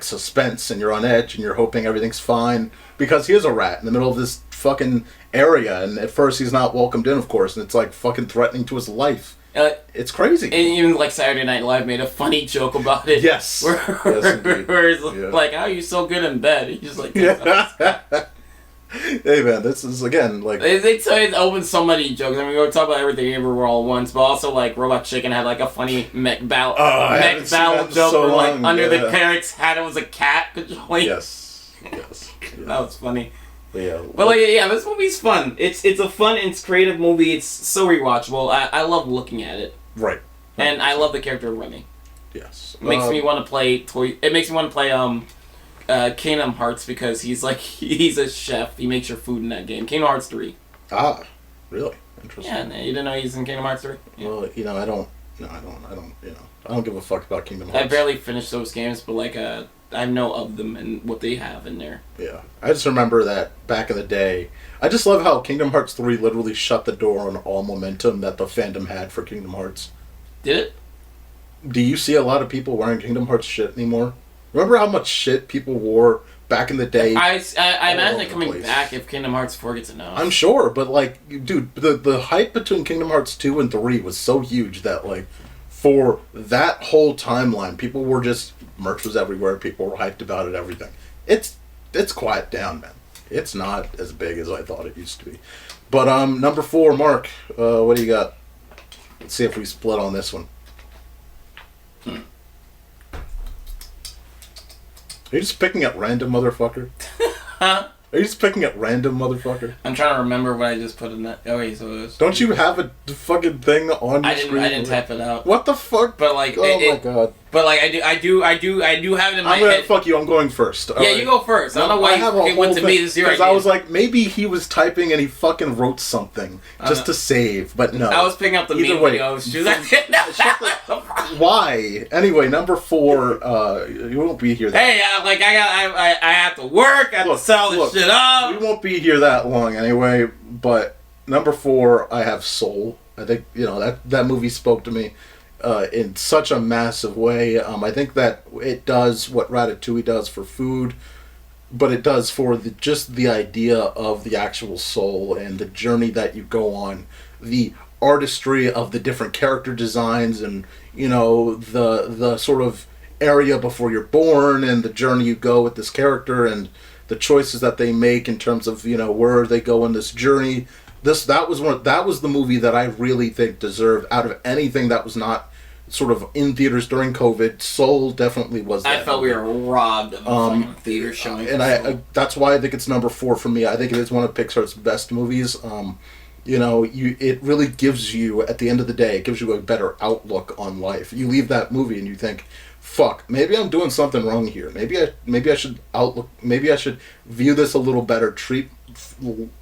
suspense, and you're on edge, and you're hoping everything's fine because he is a rat in the middle of this fucking area, and at first he's not welcomed in, of course, and it's like fucking threatening to his life. It's crazy. And even like Saturday Night Live made a funny joke about it. Yes. Where it's like, how are you so good in bed? He's just like, hey man, this is again like they tell you to open so many jokes. I mean, we were talking about Everything Everywhere All at Once, but also like Robot Chicken had like a funny mech battle joke where like under the carrot's hat it was a cat controlling. Yes. Yeah. That was funny. Yeah. But this movie's fun. It's a fun and creative movie. It's so rewatchable. I love looking at it. Right. And I love the character of Remy. Yes. It makes me want to play toy. It makes me want to play Kingdom Hearts because he's a chef. He makes your food in that game. Kingdom Hearts 3. Ah, really? Interesting. Yeah, you didn't know he's in Kingdom Hearts 3? Yeah. Well, I don't give a fuck about Kingdom Hearts. I barely finished those games, but I know of them and what they have in there. Yeah. I just remember that back in the day. I just love how Kingdom Hearts 3 literally shut the door on all momentum that the fandom had for Kingdom Hearts. Did it? Do you see a lot of people wearing Kingdom Hearts shit anymore? Remember how much shit people wore back in the day? I imagine it coming back if Kingdom Hearts 4 gets announced. I'm sure, but dude, the hype between Kingdom Hearts 2 and 3 was so huge that for that whole timeline, people were just merch was everywhere. People were hyped about it. Everything. It's quiet down, man. It's not as big as I thought it used to be. But number 4, Mark. What do you got? Let's see if we split on this one. Are you just picking at random, motherfucker? Huh? Are you just picking at random, motherfucker? I'm trying to remember what I just put in that. Oh wait, so it was... Don't you have a fucking thing on your screen? I didn't type it out. What the fuck? But oh my god. But I do have it in my head. Fuck you. I'm going first. Yeah, you go first. I don't know why you went to me this year. Because I was like, maybe he was typing and he fucking wrote something just to save, but no. I was picking up the meme videos. Why? Anyway, number 4. You won't be here. Hey, I have to work. I have to sell this shit up. We won't be here that long anyway. But number 4, I have Soul. I think that movie spoke to me. In such a massive way. I think that it does what Ratatouille does for food, but it does for just the idea of the actual soul and the journey that you go on, the artistry of the different character designs, and the sort of area before you're born and the journey you go with this character and the choices that they make in terms of where they go in this journey. That was the movie that I really think deserved, out of anything that was not sort of in theaters during COVID, Soul definitely was that. I felt we were robbed of a fucking theater showing. And that's why I think it's number 4 for me. I think it is one of Pixar's best movies. It really gives you, at the end of the day, it gives you a better outlook on life. You leave that movie and you think, fuck, maybe I'm doing something wrong here. Maybe I should view this a little better,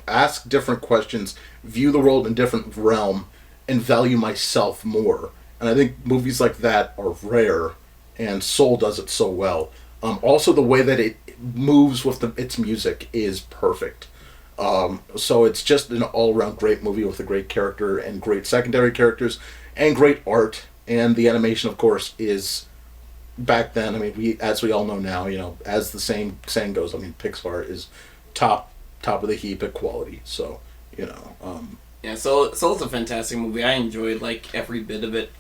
ask different questions, view the world in a different realm, and value myself more. And I think movies like that are rare, and Soul does it so well. Also, the way that it moves with its music is perfect. So it's just an all-around great movie with a great character and great secondary characters and great art. And the animation, of course, is back then. I mean, as we all know now, as the saying goes, Pixar is top of the heap at quality. So, Yeah, Soul's a fantastic movie. I enjoyed every bit of it.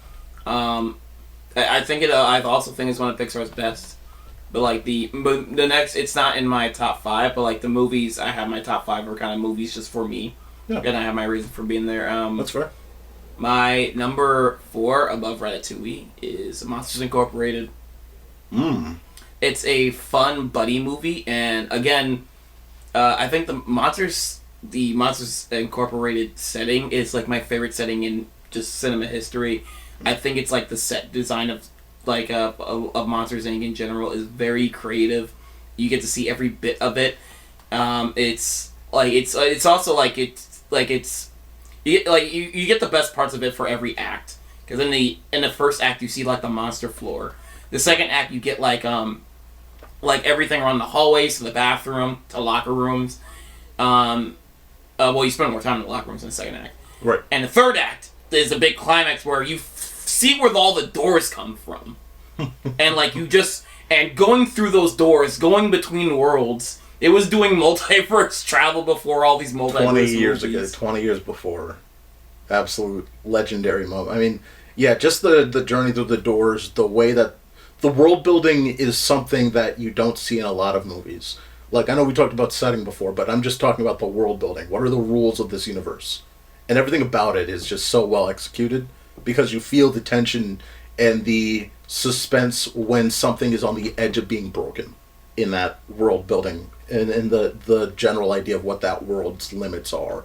I think I also think it's one of Pixar's best. But the next, it's not in my top 5. But the movies I have, my top 5 are kind of movies just for me. Yeah. And I have my reason for being there. That's fair. My number 4 above Ratatouille is Monsters Incorporated. It's a fun buddy movie, and again, I think the Monsters Incorporated setting is like my favorite setting in just cinema history. I think it's like the set design of like of Monsters Inc. in general is very creative. You get to see every bit of it. It's also like you get the best parts of it for every act. Because in the first act you see like the monster floor. The second act you get like everything around the hallways to the bathroom to locker rooms. You spend more time in the locker rooms in the second act. Right. And the third act is a big climax where you see where all the doors come from. And like and going through those doors, going between worlds, it was doing multiverse travel before all these multiverse 20 years movies. ago, 20 years before. Absolute legendary moment. I mean, yeah, just the journey through the doors, the way that the world building is something that you don't see in a lot of movies. Like, I know we talked about setting before, but I'm just talking about the world building. What are the rules of this universe? And everything about it is just so well executed because you feel the tension and the suspense when something is on the edge of being broken in that world building and the general idea of what that world's limits are.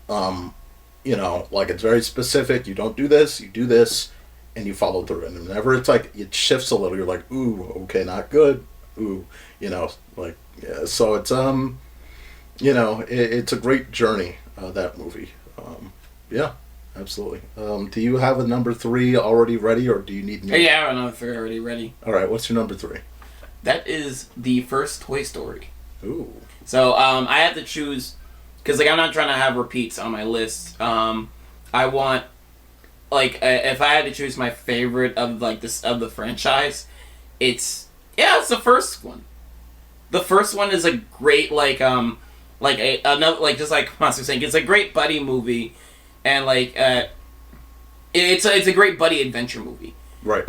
Like it's very specific. You don't do this, you do this, and you follow through. And whenever it's like it shifts a little, you're like, ooh, okay, not good. Ooh, yeah. So it's it's a great journey. That movie. Yeah, absolutely. Do you have a number 3 already ready, or do you need me? Yeah, I have a number 3 already ready. All right, what's your number 3? That is the first Toy Story. Ooh. So I have to choose because I'm not trying to have repeats on my list. I want if I had to choose my favorite of of the franchise, it's the first one. The first one is a great just like Monster saying, it's a great buddy movie, and it's a great buddy adventure movie. Right.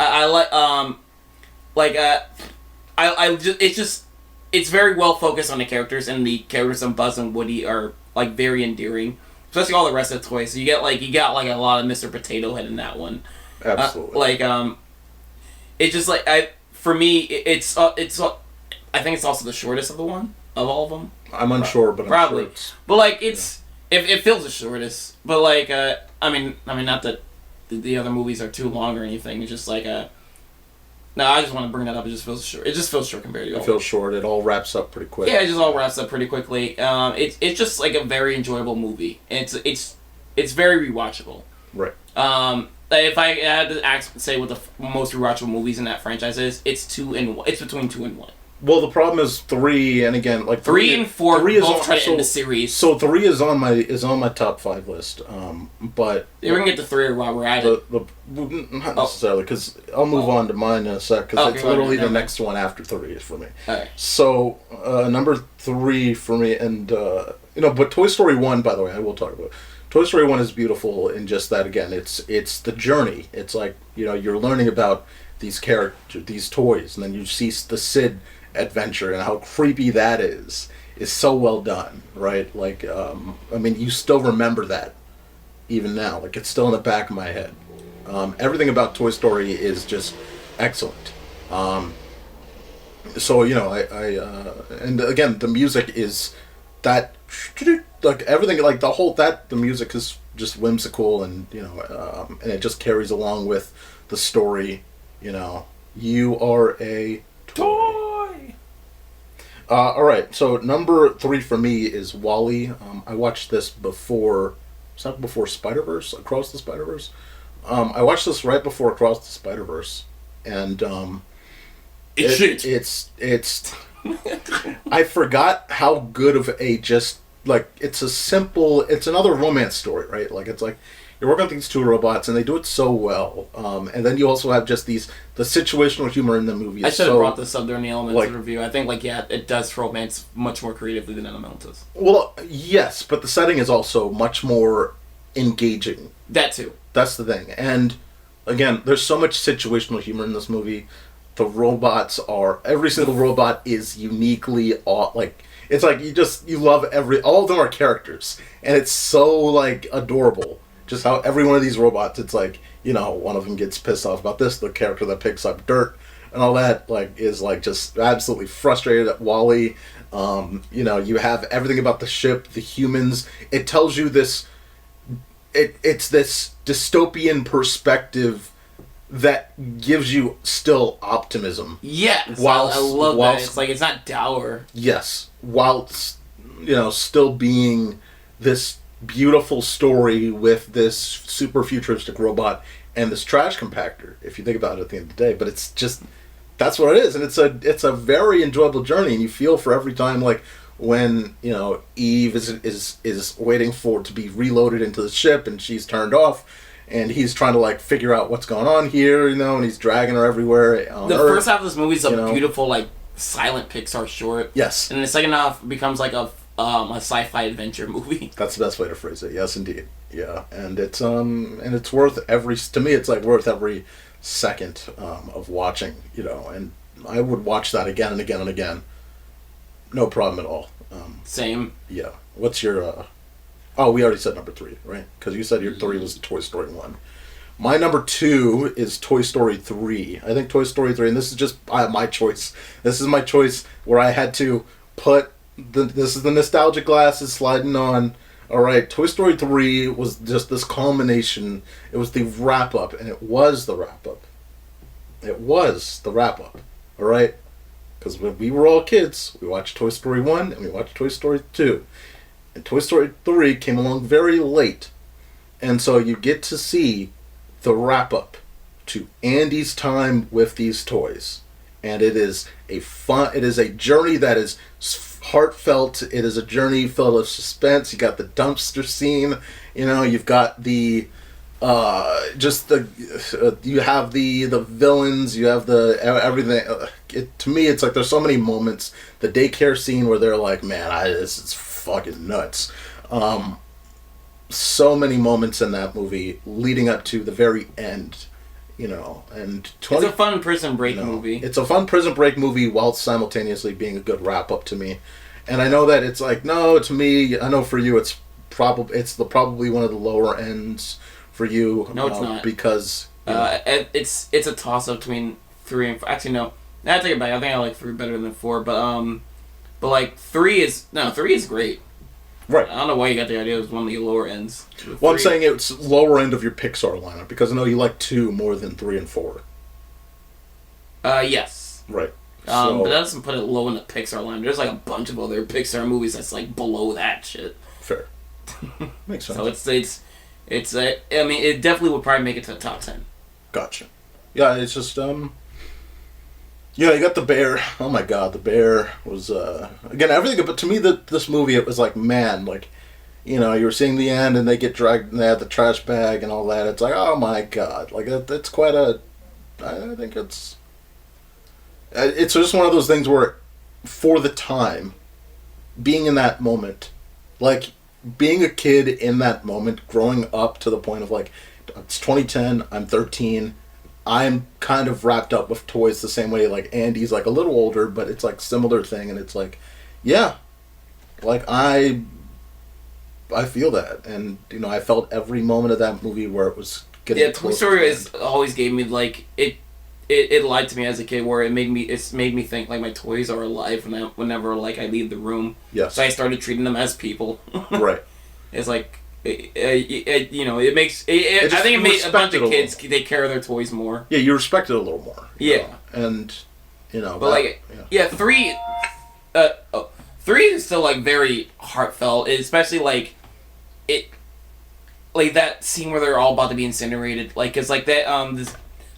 It's very well focused on the characters, and the characters of Buzz and Woody are like very endearing, especially all the rest of the toys. So you got a lot of Mr. Potato Head in that one. Absolutely. It's just for me it's I think it's also the shortest of all of them. I'm unsure, but probably. I'm sure but it feels the shortest. But I mean not that the other movies are too long or anything. It's just no, I just want to bring that up. It just feels short. It just feels short compared to it feels short. It all wraps up pretty quick. Yeah, it just all wraps up pretty quickly. It's just like a very enjoyable movie. And it's very rewatchable. Right. If I had to say what the most rewatchable movies in that franchise is, it's 2 and 1. It's between 2 and 1. Well, the problem is 3, and again, 3 and 4 both try to end the series. So 3 is on my top 5 list. But we can get to 3 while we're at it. Not necessarily, because I'll move on to mine in a sec. Because it's literally the next one after 3 is for me. Alright. So number 3 for me, and but Toy Story 1, by the way, I will talk about. Toy Story 1 is beautiful in just that. Again, it's the journey. It's like you're learning about these characters, these toys, and then you see the Sid adventure and how creepy that is so well done, right? You still remember that even now. It's still in the back of my head. Everything about Toy Story is just excellent. So and again, the music is that everything, the music is just whimsical, and and it just carries along with the story. You are a toy. All right, so number 3 for me is WALL-E. I watched this before. It's not before Spider-Verse, Across the Spider-Verse. I watched this right before Across the Spider-Verse, and it's I forgot how good of a it's another romance story, right? It's like you're working with these 2 robots, and they do it so well. And then you also have just the situational humor in the movie. I should have brought this up during the Elemental review. I think it does romance much more creatively than Elementals. Well, yes, but the setting is also much more engaging. That too. That's the thing. And again, there's so much situational humor in this movie. The robots every single robot is uniquely it's like you love all of them are characters, and it's so adorable. Just how every one of these robots, it's one of them gets pissed off about this, the character that picks up dirt, and all that, like, is like just absolutely frustrated at Wally. You have everything about the ship, the humans. It tells you this. It's this dystopian perspective that gives you still optimism. Yes, I love that. It's like, it's not dour. Yes, whilst still being this beautiful story with this super futuristic robot and this trash compactor, if you think about it at the end of the day. But it's just, that's what it is, and it's a very enjoyable journey, and you feel for every time, like when Eve is waiting for to be reloaded into the ship and she's turned off, and he's trying to like figure out what's going on here, and he's dragging her everywhere on the Earth. First half of this movie is a beautiful, like, silent Pixar short. Yes. And the second half becomes like a sci-fi adventure movie. That's the best way to phrase it. Yes, indeed. Yeah, and it's worth worth every second of watching. And I would watch that again and again and again. No problem at all. Same. Yeah. What's your? Oh, we already said number 3, right? Because you said your 3 was Toy Story 1. My number 2 is Toy Story 3. I think Toy Story 3, and this is just my choice. This is my choice where I had to put this is the nostalgic glasses sliding on. All right, Toy Story 3 was just this culmination. It was the wrap up, and it was the wrap up. It was the wrap up. All right, because when we were all kids, we watched Toy Story 1 and we watched Toy Story 2. And Toy Story 3 came along very late. And so you get to see the wrap-up to Andy's time with these toys. And it is a journey that is heartfelt. It is a journey filled of suspense. You got the dumpster scene. You've got the you have the villains. You have the everything. To me, it's like there's so many moments. The daycare scene where they're like, man, this is fucking nuts. So many moments in that movie leading up to the very end, and it's a fun prison break movie. It's a fun prison break movie while simultaneously being a good wrap up to me. And I know that it's like, no, to me, I know for you it's probably one of the lower ends for you. No, it's not, because it's a toss up between 3 and 4. Actually, no, I take it back. I think I like 3 better than 4, but like 3 is great. Right. I don't know why you got the idea it was one of the lower ends. Well, I'm saying it's lower end of your Pixar lineup, because I know you like 2 more than 3 and 4. Yes. Right. But that doesn't put it low in the Pixar lineup. There's like a bunch of other Pixar movies that's like below that shit. Fair. Makes sense. So it definitely would probably make it to the top 10. Gotcha. Yeah, it's just yeah, you got the bear. Oh my god, the bear was again everything. But to me, this movie, it was like, man, like, you were seeing the end and they get dragged and they have the trash bag and all that. It's like, oh my god, like that's quite a. I think it's just one of those things where, for the time, being in that moment, like being a kid in that moment, growing up to the point of like, it's 2010, I'm 13. I'm kind of wrapped up with toys the same way, like Andy's like a little older, but it's like similar thing, and it's like, yeah, like I feel that, and I felt every moment of that movie where it was getting. Yeah, Toy Story always gave me like it lied to me as a kid, where it made me think like my toys are alive whenever like I leave the room. Yes. So I started treating them as people. Right. It's like. It makes. I think it made a bunch of kids take care of their toys more. Yeah, you respect it a little more. Yeah, and but like, yeah, 3. 3 is still like very heartfelt, especially like it, like that scene where they're all about to be incinerated. Like, it's like that.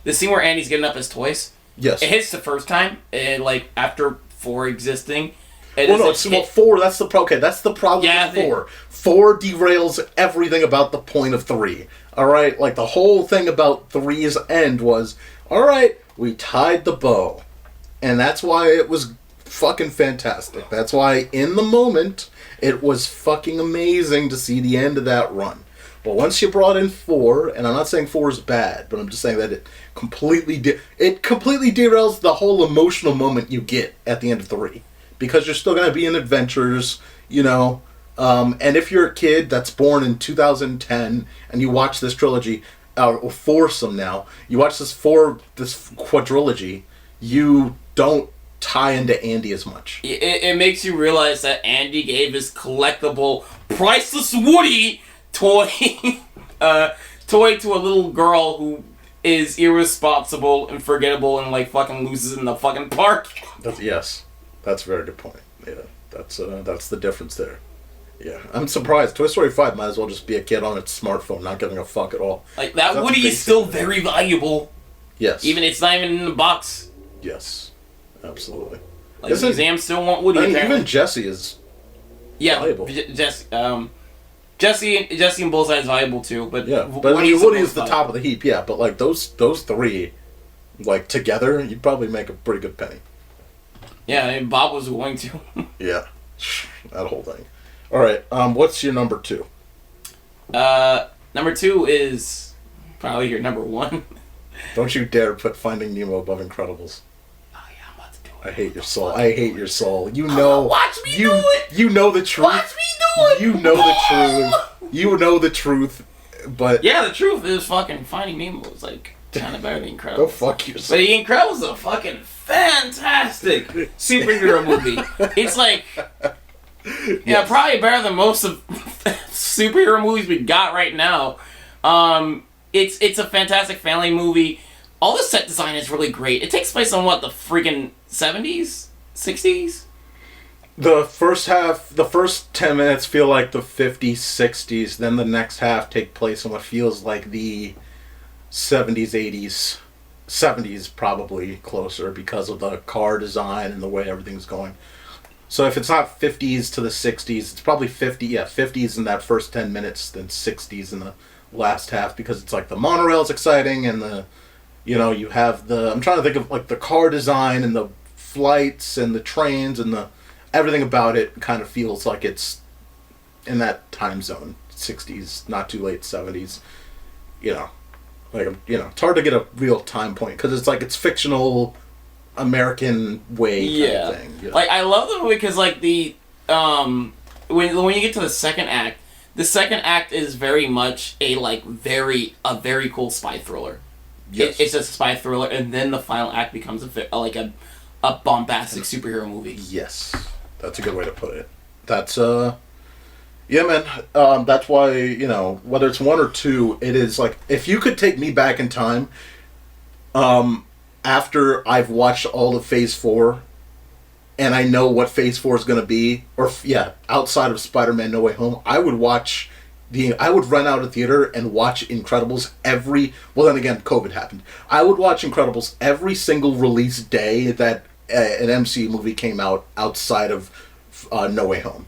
The scene where Andy's getting up his toys. Yes. It hits the first time, and like after 4 existing. Well, no, it's 4. That's the problem. Okay, that's the problem with 4. 4 derails everything about the point of 3. All right, like the whole thing about 3's end was, all right, we tied the bow, and that's why it was fucking fantastic. That's why in the moment it was fucking amazing to see the end of that run. But once you brought in 4, and I'm not saying 4 is bad, but I'm just saying that it completely derails the whole emotional moment you get at the end of 3. Because you're still going to be in adventures, and if you're a kid that's born in 2010 and you watch this trilogy, or foursome now, you watch this quadrilogy, you don't tie into Andy as much. It makes you realize that Andy gave his collectible, priceless Woody toy, toy to a little girl who is irresponsible and forgettable and like fucking loses in the fucking park. Yes, that's a very good point. Yeah, that's the difference there. Yeah, I'm surprised. Toy Story 5 might as well just be a kid on its smartphone, not giving a fuck at all. Like, that Woody is still very valuable. Yes. Even it's not even in the box. Yes, absolutely. Like, museums still want Woody. I mean, even Jesse is valuable. Jesse and Bullseye is valuable too, but yeah, but Woody is the top of the heap. Yeah, but like those three, like together, you'd probably make a pretty good penny. Yeah, and Bob was going to. Yeah, that whole thing. All right, what's your number 2? Number 2 is probably your number 1. Don't you dare put Finding Nemo above Incredibles. Oh yeah, I'm about to do it. I hate your soul. I hate your soul. You know. Watch me do it. You know the truth. Watch me do it. You know the truth. You know the truth, but yeah, the truth is fucking Finding Nemo is like kind of better than Incredibles. Go fuck yourself. But The Incredibles is a fucking fantastic superhero movie. It's like, yeah, probably better than most of superhero movies we got right now. It's a fantastic family movie. All the set design is really great. It takes place on what, the freaking 70s? 60s? The first 10 minutes feel like the 50s, 60s. Then the next half take place in what feels like the 70s, 80s, 70s probably closer because of the car design and the way everything's going. So if it's not 50s to the 60s, it's probably 50s in that first 10 minutes, then 60s in the last half, because it's like the monorail's exciting and you have I'm trying to think of like the car design and the flights and the trains and everything about it kind of feels like it's in that time zone, 60s, not too late 70s, it's hard to get a real time point because it's like it's fictional American way kind of thing. Like, I love the movie because like the when you get to the second act is very much a very cool spy thriller. Yes. It's a spy thriller, and then the final act becomes a bombastic superhero movie. Yes, that's a good way to put it. That's yeah, man. That's why whether it's 1 or 2, it is like if you could take me back in time, after I've watched all of Phase 4, and I know what Phase 4 is going to be, outside of Spider-Man No Way Home, I would run out of theater and watch Incredibles well then again, COVID happened. I would watch Incredibles every single release day that an MCU movie came out outside of No Way Home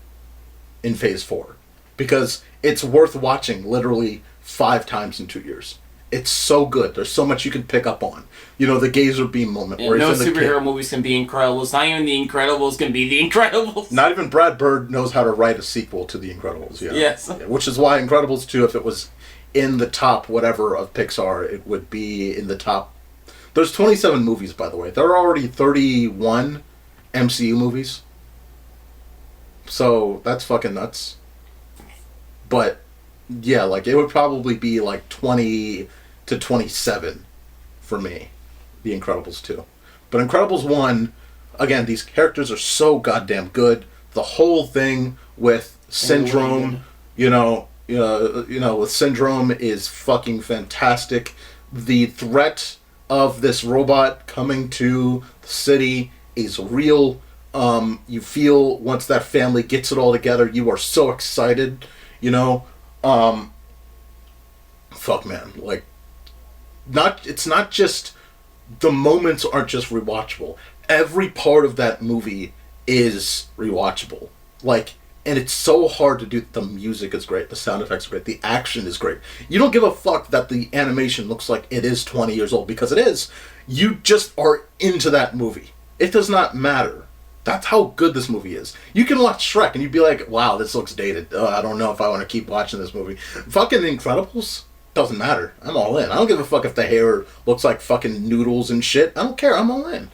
in Phase 4. Because it's worth watching literally 5 times in 2 years. It's so good. There's so much you can pick up on. The Gazer Beam moment. Yeah, no superhero movies can be Incredibles. Not even The Incredibles can be The Incredibles. Not even Brad Bird knows how to write a sequel to The Incredibles. Yeah. Yes. Yeah, which is why Incredibles 2, if it was in the top whatever of Pixar, it would be in the top. There's 27 movies, by the way. There are already 31 MCU movies. So that's fucking nuts. But yeah, like it would probably be like 20 to 27 for me, The Incredibles 2. But Incredibles 1, again, these characters are so goddamn good. The whole thing with Syndrome, with Syndrome is fucking fantastic. The threat of this robot coming to the city is real. You feel once that family gets it all together, you are so excited, fuck man, like, it's not just, the moments aren't just rewatchable. Every part of that movie is rewatchable. Like, and it's so hard to do. The music is great, the sound effects are great, the action is great. You don't give a fuck that the animation looks like it is 20 years old, because it is. You just are into that movie. It does not matter. That's how good this movie is. You can watch Shrek and you'd be like, wow, this looks dated. I don't know if I want to keep watching this movie. Fucking Incredibles? Doesn't matter. I'm all in. I don't give a fuck if the hair looks like fucking noodles and shit. I don't care. I'm all in.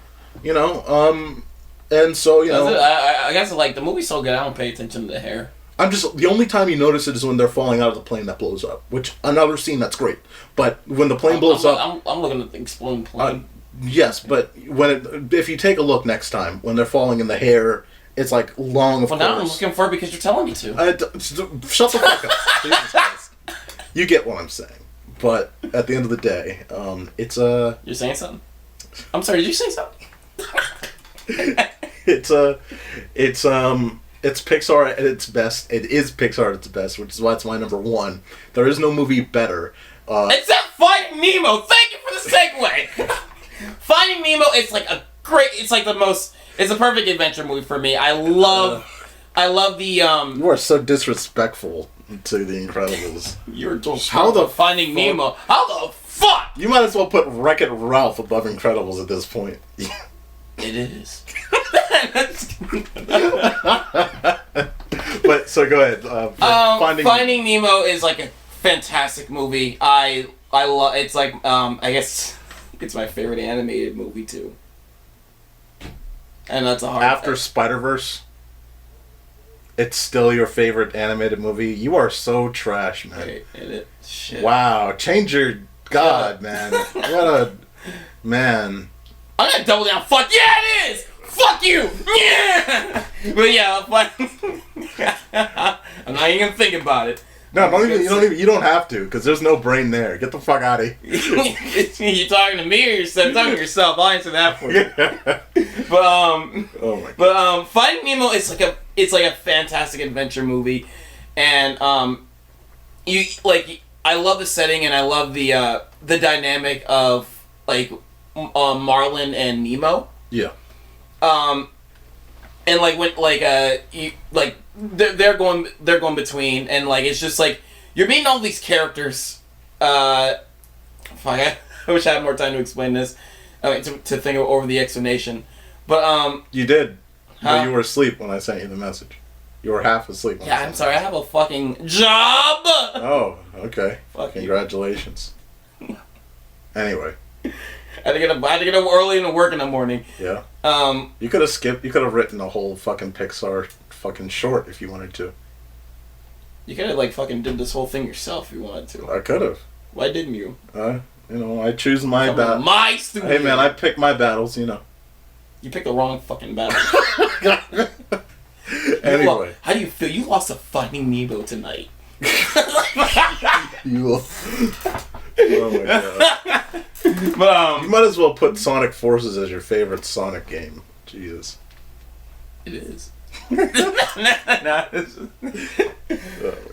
And so, I guess, like, the movie's so good, I don't pay attention to the hair. The only time you notice it is when they're falling out of the plane that blows up, which, another scene that's great. But when the plane blows up... I'm looking at the exploding plane. Yes, but if you take a look next time when they're falling in the hair, it's like long. Of well, course. now I'm looking for it because you're telling me to. Shut the fuck up. Jesus Christ. You get what I'm saying. But at the end of the day, it's a. You're saying something. I'm sorry. Did you say something? It's Pixar at its best. It is Pixar at its best, which is why it's my number one. There is no movie better. Except Finding Nemo. Thank you for the segue. Finding Nemo is like a great. It's like the most. It's a perfect adventure movie for me. I love the. You are so disrespectful to The Incredibles. You're just How the Finding Nemo. How the fuck? You might as well put Wreck-It Ralph above Incredibles at this point. It is. But so go ahead. Finding Nemo is like a fantastic movie. I love. It's like I guess it's my favorite animated movie too. And that's a hard. After Spider-Verse, it's still your favorite animated movie. You are so trash, man. Shit. Wow, change your God, man. What a man. I'm gonna double down. Fuck yeah, it is. Fuck you. Yeah. But yeah, I'm not even gonna think about it. No, you don't have to, because there's no brain there. Get the fuck out of here. You talking to me or yourself? Talking to yourself. I'll answer that for you. But oh my God. Finding Nemo is like a fantastic adventure movie, and I love the setting and I love the dynamic of like Marlin and Nemo. Yeah. And like when they're going between, and like it's just like you're meeting all these characters. Fuck, I wish I had more time to explain this. To think over the explanation, but you did. But you were asleep when I sent you the message. You were half asleep. Yeah, I'm sorry. I have a fucking job. Oh, okay. Fuck Congratulations. Anyway. I had to get up early and work in the morning. Yeah. You could have skipped. You could have written a whole fucking Pixar fucking short if you wanted to. You could have like fucking did this whole thing yourself if you wanted to. I could have. Why didn't you? I choose my battle. My studio. Hey man, I pick my battles. You picked the wrong fucking battle. Anyway, how do you feel? You lost a Finding Nemo tonight. Oh my God. But, you might as well put Sonic Forces as your favorite Sonic game. Jesus. It is. Oh my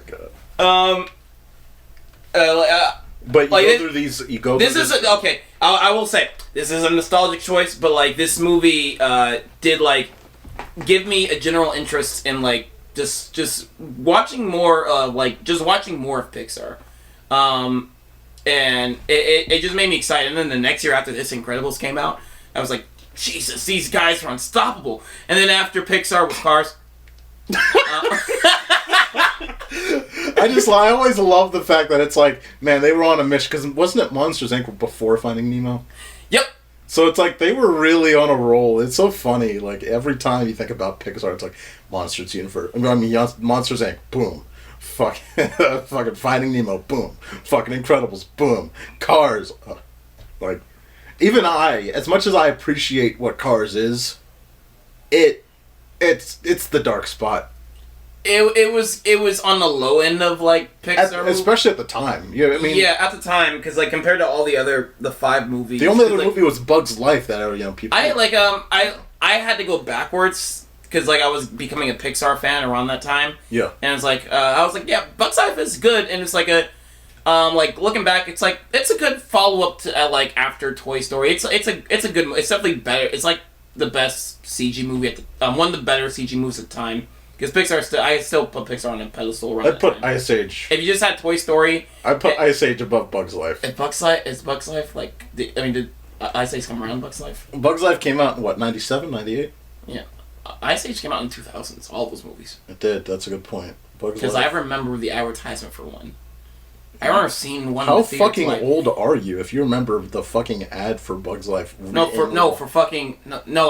God. But you go through these. You go. This is okay. I will say this is a nostalgic choice, but like this movie did like give me a general interest in like just watching more watching more of Pixar. And it just made me excited. And then the next year after this, Incredibles came out, I was like, Jesus, these guys are unstoppable. And then after Pixar was Cars. I always love the fact that it's like, man, they were on a mission, because wasn't it Monsters Inc. before Finding Nemo? Yep. So it's like they were really on a roll. It's so funny. Like every time you think about Pixar, it's like Monsters Universe. Monsters Inc. Boom. Fucking Finding Nemo. Boom. Fucking Incredibles. Boom. Cars. Like, even as much as I appreciate what Cars is, it's the dark spot. It was on the low end of like Pixar, especially at the time. Yeah, at the time, because like compared to all the 5 movies, the only other movie was Bug's Life that people. I had to go backwards because like I was becoming a Pixar fan around that time. Yeah, and it's like I was like, yeah, Bug's Life is good, and it's like a like looking back, it's like it's a good follow up to like after Toy Story. It's a good. It's definitely better. It's like the best CG movie at the one of the better CG movies at the time. Because Pixar, I still put Pixar on a pedestal around I'd put Ice Age. If you just had Toy Story... I'd put Ice Age above Bug's Life. Is Bug's Life, like... did Ice Age come around Bug's Life? Bug's Life came out in, what, 97, 98? Yeah. Ice Age came out in 2000s, all those movies. It did, that's a good point. Because I remember the advertisement for one. I remember seeing one... How fucking old are you if you remember the fucking ad for Bug's Life? No,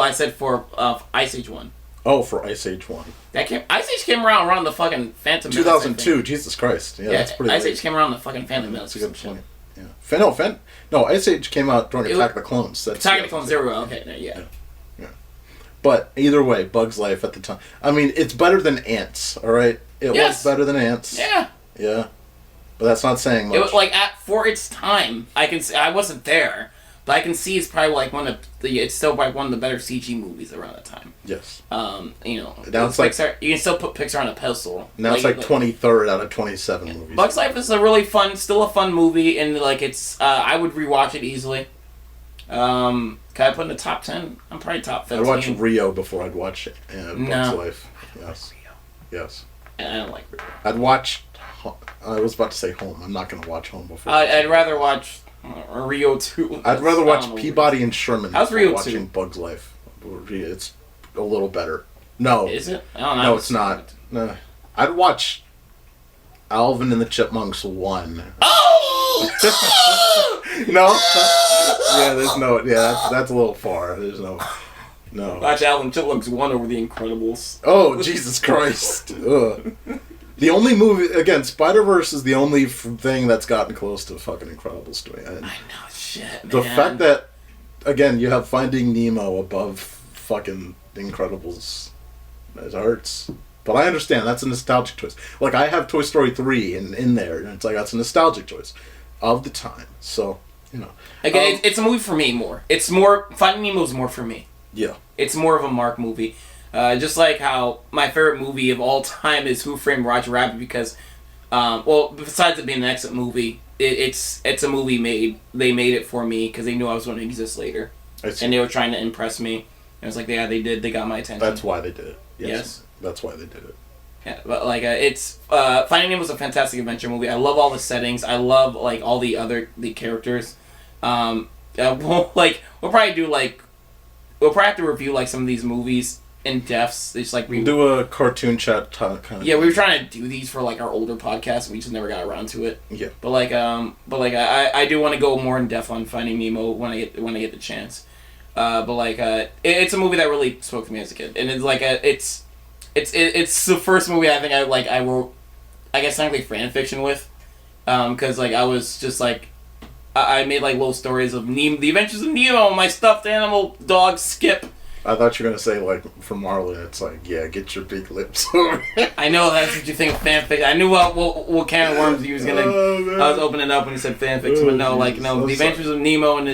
I said for Ice Age 1. Oh, for Ice Age 1. Ice Age came around the fucking Phantom Menace. 2002, Jesus Christ. Yeah, that's pretty Ice late. Age came around the fucking Phantom Menace. That's a good point. No, Ice Age came out during Attack of the Clones. Attack of the Clones, there we go. Okay, yeah. But either way, Bug's Life at the time. I mean, it's better than Ants, alright? It was better than Ants. Yeah. Yeah. But that's not saying much. It was like, for its time, I wasn't there, but I can see it's probably like it's still probably one of the better CG movies around that time. Yes. Now it's like Pixar, you can still put Pixar on a pedestal. Now it's like 23rd out of 27 movies. Bug's Life is still a fun movie, and like it's, I would rewatch it easily. Can I put in the top 10? I'm probably top 15. I'd watch Rio before I'd watch Bug's Life. Yes. Yes. I don't like Rio. I'd watch... I was about to say Home. I'm not going to watch Home before. I'd rather watch Rio 2. I'd rather watch Peabody and Sherman How's before Rio watching 2? Bug's Life. It's a little better. No. Is it? I don't know. No, it's not. No. I'd watch Alvin and the Chipmunks 1. Oh! No? Yeah, there's no... Yeah, that's a little far. There's no... Watch Alvin Chipmunks 1 over The Incredibles. Oh, Jesus Christ. Ugh. The only movie... Again, Spider-Verse is the only thing that's gotten close to fucking Incredibles to me. I know, shit, The fact that, again, you have Finding Nemo above fucking Incredibles, it hurts. But I understand, that's a nostalgic choice. Like, I have Toy Story 3 in there, and it's like, that's a nostalgic choice of the time. So, Again, it's a movie for me more. It's more... Finding Nemo's more for me. Yeah. It's more of a Mark movie. Just like how my favorite movie of all time is Who Framed Roger Rabbit, because, besides it being an excellent movie, it's a movie they made it for me because they knew I was going to exist later. And they were trying to impress me. And it was like, yeah, they did. They got my attention. That's why they did it. Yes. That's why they did it. Yeah, but like it's Finding Nemo was a fantastic adventure movie. I love all the settings. I love like all the characters. We'll probably have to review like some of these movies in depths. It's like we'll do a cartoon chat kind of. Yeah, we were trying to do these for like our older podcast, and we just never got around to it. Yeah. But I do want to go more in depth on Finding Nemo when I get the chance. It's a movie that really spoke to me as a kid, and it's like it's the first movie I think I wrote, I guess technically fan fiction with, because like I was just like. I made like little stories of Nemo, the Adventures of Nemo, my stuffed animal dog Skip. I thought you were gonna say like from Marley. It's like, yeah, get your big lips. I know that's what you think of fanfiction. I knew what can of worms he was gonna. I was opening up when he said fanfiction, but no, the Adventures of Nemo and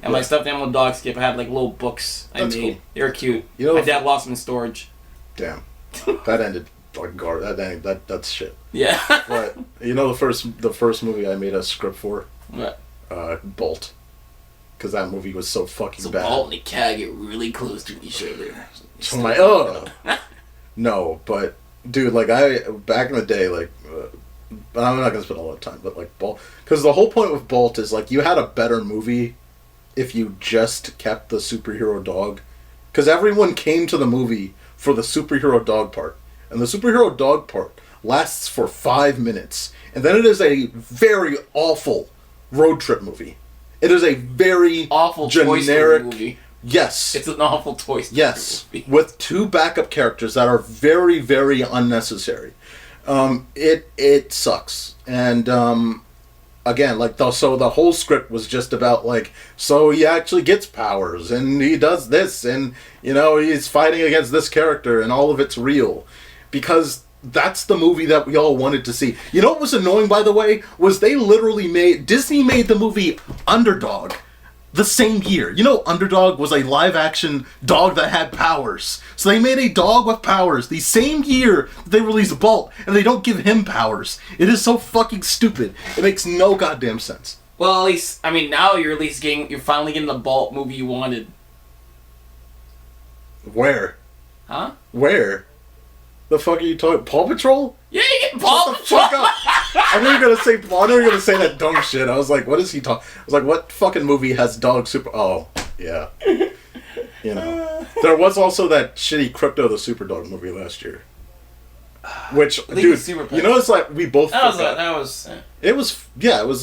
my stuffed animal dog Skip. I had like little books I made. Cool. They were cute. My dad lost them in storage. Damn, that ended like garbage. That's shit. Yeah. But the first movie I made a script for. What? Bolt, because that movie was so fucking bad. Bolt and the cat get really close to each other. No, but dude, like back in the day, like I'm not gonna spend a lot of time, but like Bolt, because the whole point with Bolt is like you had a better movie if you just kept the superhero dog, because everyone came to the movie for the superhero dog part, and the superhero dog part lasts for 5 minutes, and then it is a very awful road trip movie. It is a very awful generic Toy Story movie. Yes. It's an awful Toy Story movie. With 2 backup characters that are very, very unnecessary. It sucks. And again, so the whole script was just about like, so he actually gets powers and he does this and he's fighting against this character and all of it's real. Because that's the movie that we all wanted to see. You know what was annoying, by the way? Was Disney made the movie Underdog the same year. Underdog was a live-action dog that had powers. So they made a dog with powers the same year they released Bolt, and they don't give him powers. It is so fucking stupid. It makes no goddamn sense. Well, at least, now you're finally getting the Bolt movie you wanted. Where? Huh? Where? The fuck are you talking? Paw Patrol? Yeah, you get Paw Patrol. Fuck up. I knew you were gonna say that dumb shit. I was like, what is he talking? I was like, what fucking movie has dog super? Oh, yeah. There was also that shitty Crypto the Superdog movie last year. Which, dude, it's like we both. It was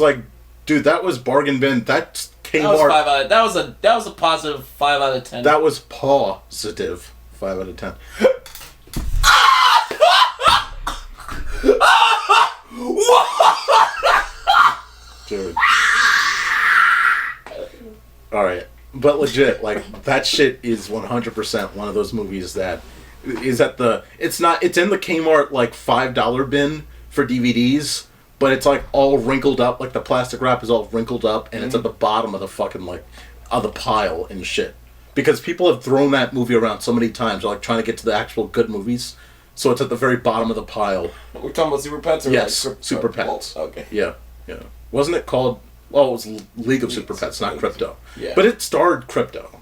like, dude, that was bargain bin. That came That was a positive 5 out of 10. That was positive 5 out of 10. Dude. All right, but legit, like that shit is 100% one of those movies that is at the. It's not. It's in the Kmart like $5 bin for DVDs, but it's like all wrinkled up. Like the plastic wrap is all wrinkled up, and it's at the bottom of the fucking like of the pile and shit. Because people have thrown that movie around so many times, like trying to get to the actual good movies. So it's at the very bottom of the pile. We're talking about Super Pets? Or Yes, like Super Pets. Oh, okay. Yeah. Wasn't it called... Well, it was League of Super Pets, not Crypto. Yeah. But it starred Crypto.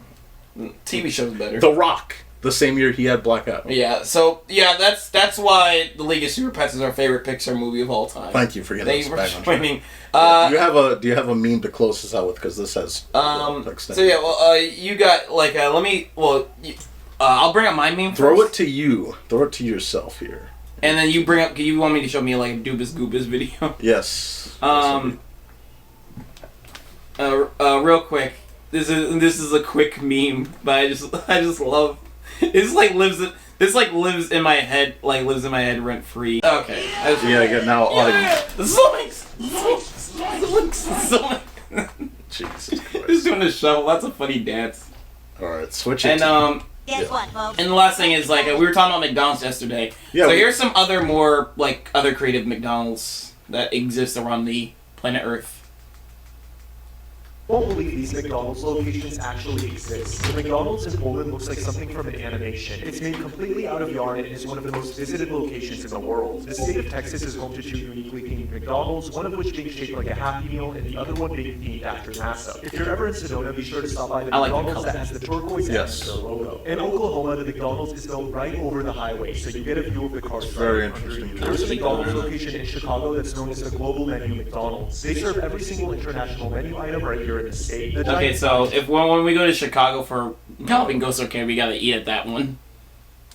TV show's better. The Rock. The same year he had Black Adam. Yeah, so, that's why The League of Super Pets is our favorite Pixar movie of all time. Thank you for getting us back on track. Joining. Do you have a meme to close this out with? Because this has... So yeah, well, you got, like, I'll bring up my meme Throw first. it to you. Throw it to yourself here. And then you want me to show me, like, a Doobus Goobus video? Yes. Real quick. This is a quick meme, but I just love... This lives in my head, rent free. Okay. Now audience. Zoinks. Jesus Christ. Just doing a shovel. That's a funny dance. Alright, switch it And, Guess what, folks? and the last thing is, like, we were talking about McDonald's yesterday. Yeah, So we- here's some other creative McDonald's that exist around the planet Earth. Won't believe these McDonald's locations actually exist. The McDonald's in Poland looks like something from an animation. It's made completely out of yarn and is one of the most visited locations in the world. The state of Texas is home to two uniquely themed McDonald's, one of which being shaped like a Happy Meal and the other one being themed after NASA. If you're ever in Sedona, be sure to stop by the I like the McDonald's that color. has the turquoise M Yes. as their logo. In Oklahoma, the McDonald's is built right over the highway, so you get a view of the cars. very right under interesting. you. There's a McDonald's location in Chicago that's known as the Global Menu McDonald's. They serve every single international menu item right here in the state. The Okay, so if when we go to Chicago for Calvin Ghost Okay, we gotta eat at that one.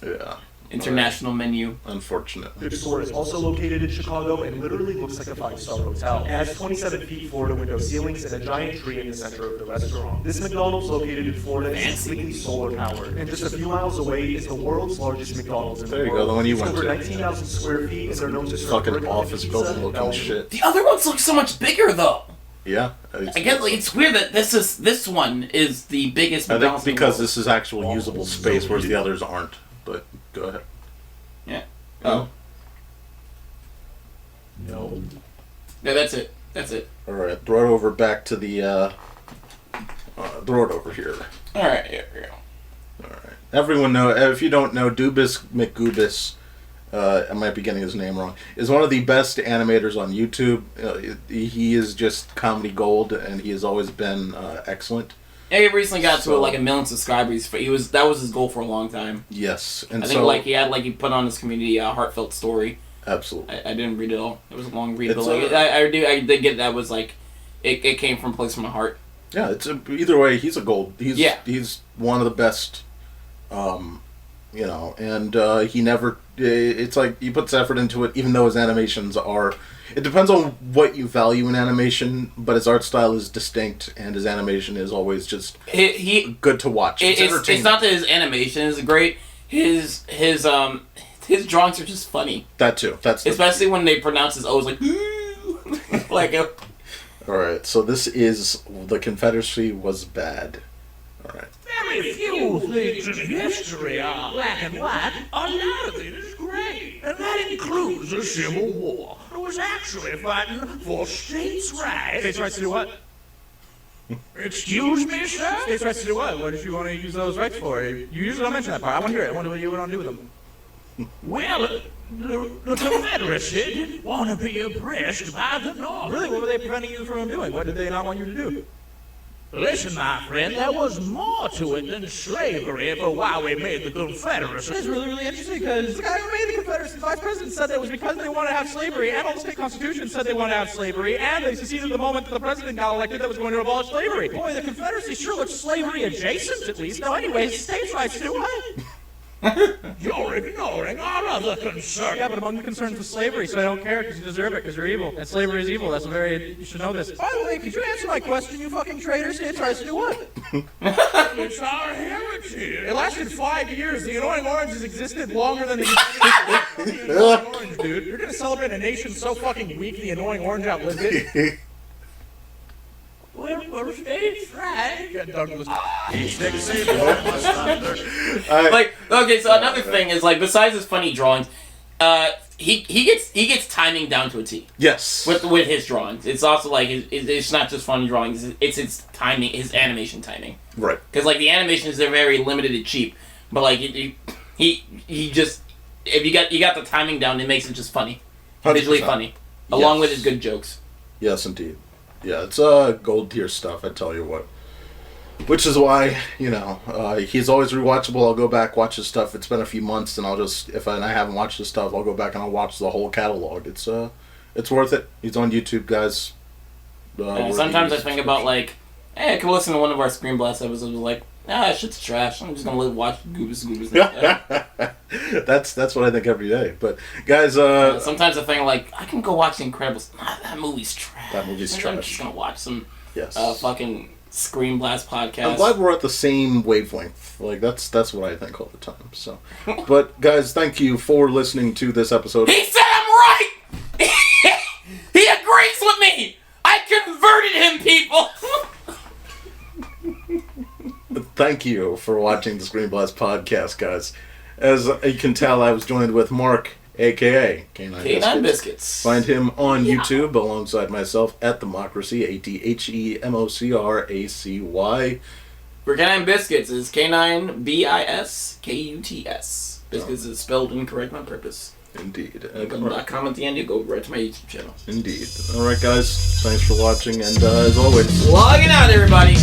Yeah. International menu. Unfortunately. The store is also located in Chicago and literally looks like a 5-star hotel. It has 27 feet floor-to-window ceilings and a giant tree in the center of the restaurant. This McDonald's located in Florida is completely solar-powered, and just a few miles away is the world's largest McDonald's in the There you world. go, the one you It's went over to. 19,000 square feet, and they're known to serve Fucking burger office pizza, building looking Belgian- shit. The other ones look so much bigger though. Yeah. I guess like, it's weird that this one is the biggest I think McDonald's in the because world. this is actual usable space, whereas the others aren't. But go ahead. Yeah. Oh. No. Yeah, that's it. That's it. All right, throw it over back to the. Throw it over here. All right, here we go. All right. Everyone know. If you don't know, Doobus McGoobus, I might be getting his name wrong, is one of the best animators on YouTube. He is just comedy gold, and he has always been excellent. Yeah, he recently got So- to like 1 million subscribers. That was his goal for a long time. Yes, and I think so he put on his community a heartfelt story. absolutely. I didn't read it all. It was a long read, but It's like I did get that was like it came from a place from my heart. Yeah, either way. He's a gold. He's one of the best. And he never. It's like he puts effort into it, even though his animations are. It depends on what you value in animation, but his art style is distinct, and his animation is always just He good to watch. It's it's not that his animation is great. His drawings are just funny, that too. especially when they pronounce his O's like like a. All right. So this is the Confederacy was bad. All right. Very few things in history are black and white. A lot of it is gray. And that includes the Civil War. It was actually fighting for states' rights. States' rights to do what? Excuse me, sir? States' rights to do what? What did you want to use those rights for? You usually don't mention that part. I want to hear it. I wonder what you want to do with them. Well, the Confederacy didn't want to be oppressed by the North. Really? What were they preventing you from doing? What did they not want you to do? Listen, my friend, there was more to it than slavery for why we made the Confederacy. It's really, really interesting because the guy who made the Confederacy, vice president, said that it was because they wanted to have slavery, and all the state constitutions said they wanted to have slavery, and they seceded the moment that the president got elected that was going to abolish slavery. Boy, the Confederacy sure looks slavery adjacent, at least. No, anyways, states' rights do what? You're ignoring our other concerns. Yeah, but among the concerns was slavery, so I don't care because you deserve it because you're evil. And slavery is evil. That's you should know this. By the way, could you answer my question, you fucking traitor? States' rights to do what? It's our heritage. It lasted 5 years. The annoying orange has existed longer than the annoying orange, dude. You're gonna celebrate a nation so fucking weak the annoying orange outlived it? Well, for stage fright. Yeah, Douglas. Like, okay, so another thing is, like, besides his funny drawings, he gets timing down to a T. Yes. With his drawings. It's also, like, it's not just funny drawings, it's his timing, his animation timing. Right. Because, like, the animations are very limited and cheap, but, like, he just, if you got the timing down, it makes it just funny. 100%. Visually funny. Along with his good jokes. Yes, indeed. Yeah, it's gold tier stuff, I tell you what. Which is why, you know, he's always rewatchable. I'll go back, watch his stuff. It's been a few months, and I'll just, if I haven't watched his stuff, I'll go back and I'll watch the whole catalog. It's worth it. He's on YouTube, guys. Sometimes I think about, like, hey, I could listen to one of our ScreenBlast episodes, like, shit's trash. I'm just gonna watch Goobus. That's what I think every day. But guys, sometimes I think, like, I can go watch The Incredibles. That movie's trash. That movie's trash. I'm just gonna watch some fucking ScreenBlast Podcast. I'm glad we're at the same wavelength. Like, that's what I think all the time. So, but guys, thank you for listening to this episode. He said I'm right. He agrees with me. I converted him, people. Thank you for watching the ScreenBlast Podcast, guys. As you can tell, I was joined with Mark, a.k.a. K9 Biscuits. Find him on YouTube alongside myself at Democracy, ATHEMOCRACY. For K9 Biscuits is K9 BISKUTS. Biscuits is spelled incorrect on purpose. Indeed. .com at the end, you go right to my YouTube channel. Indeed. Alright, guys. Thanks for watching, and as always, logging out, everybody.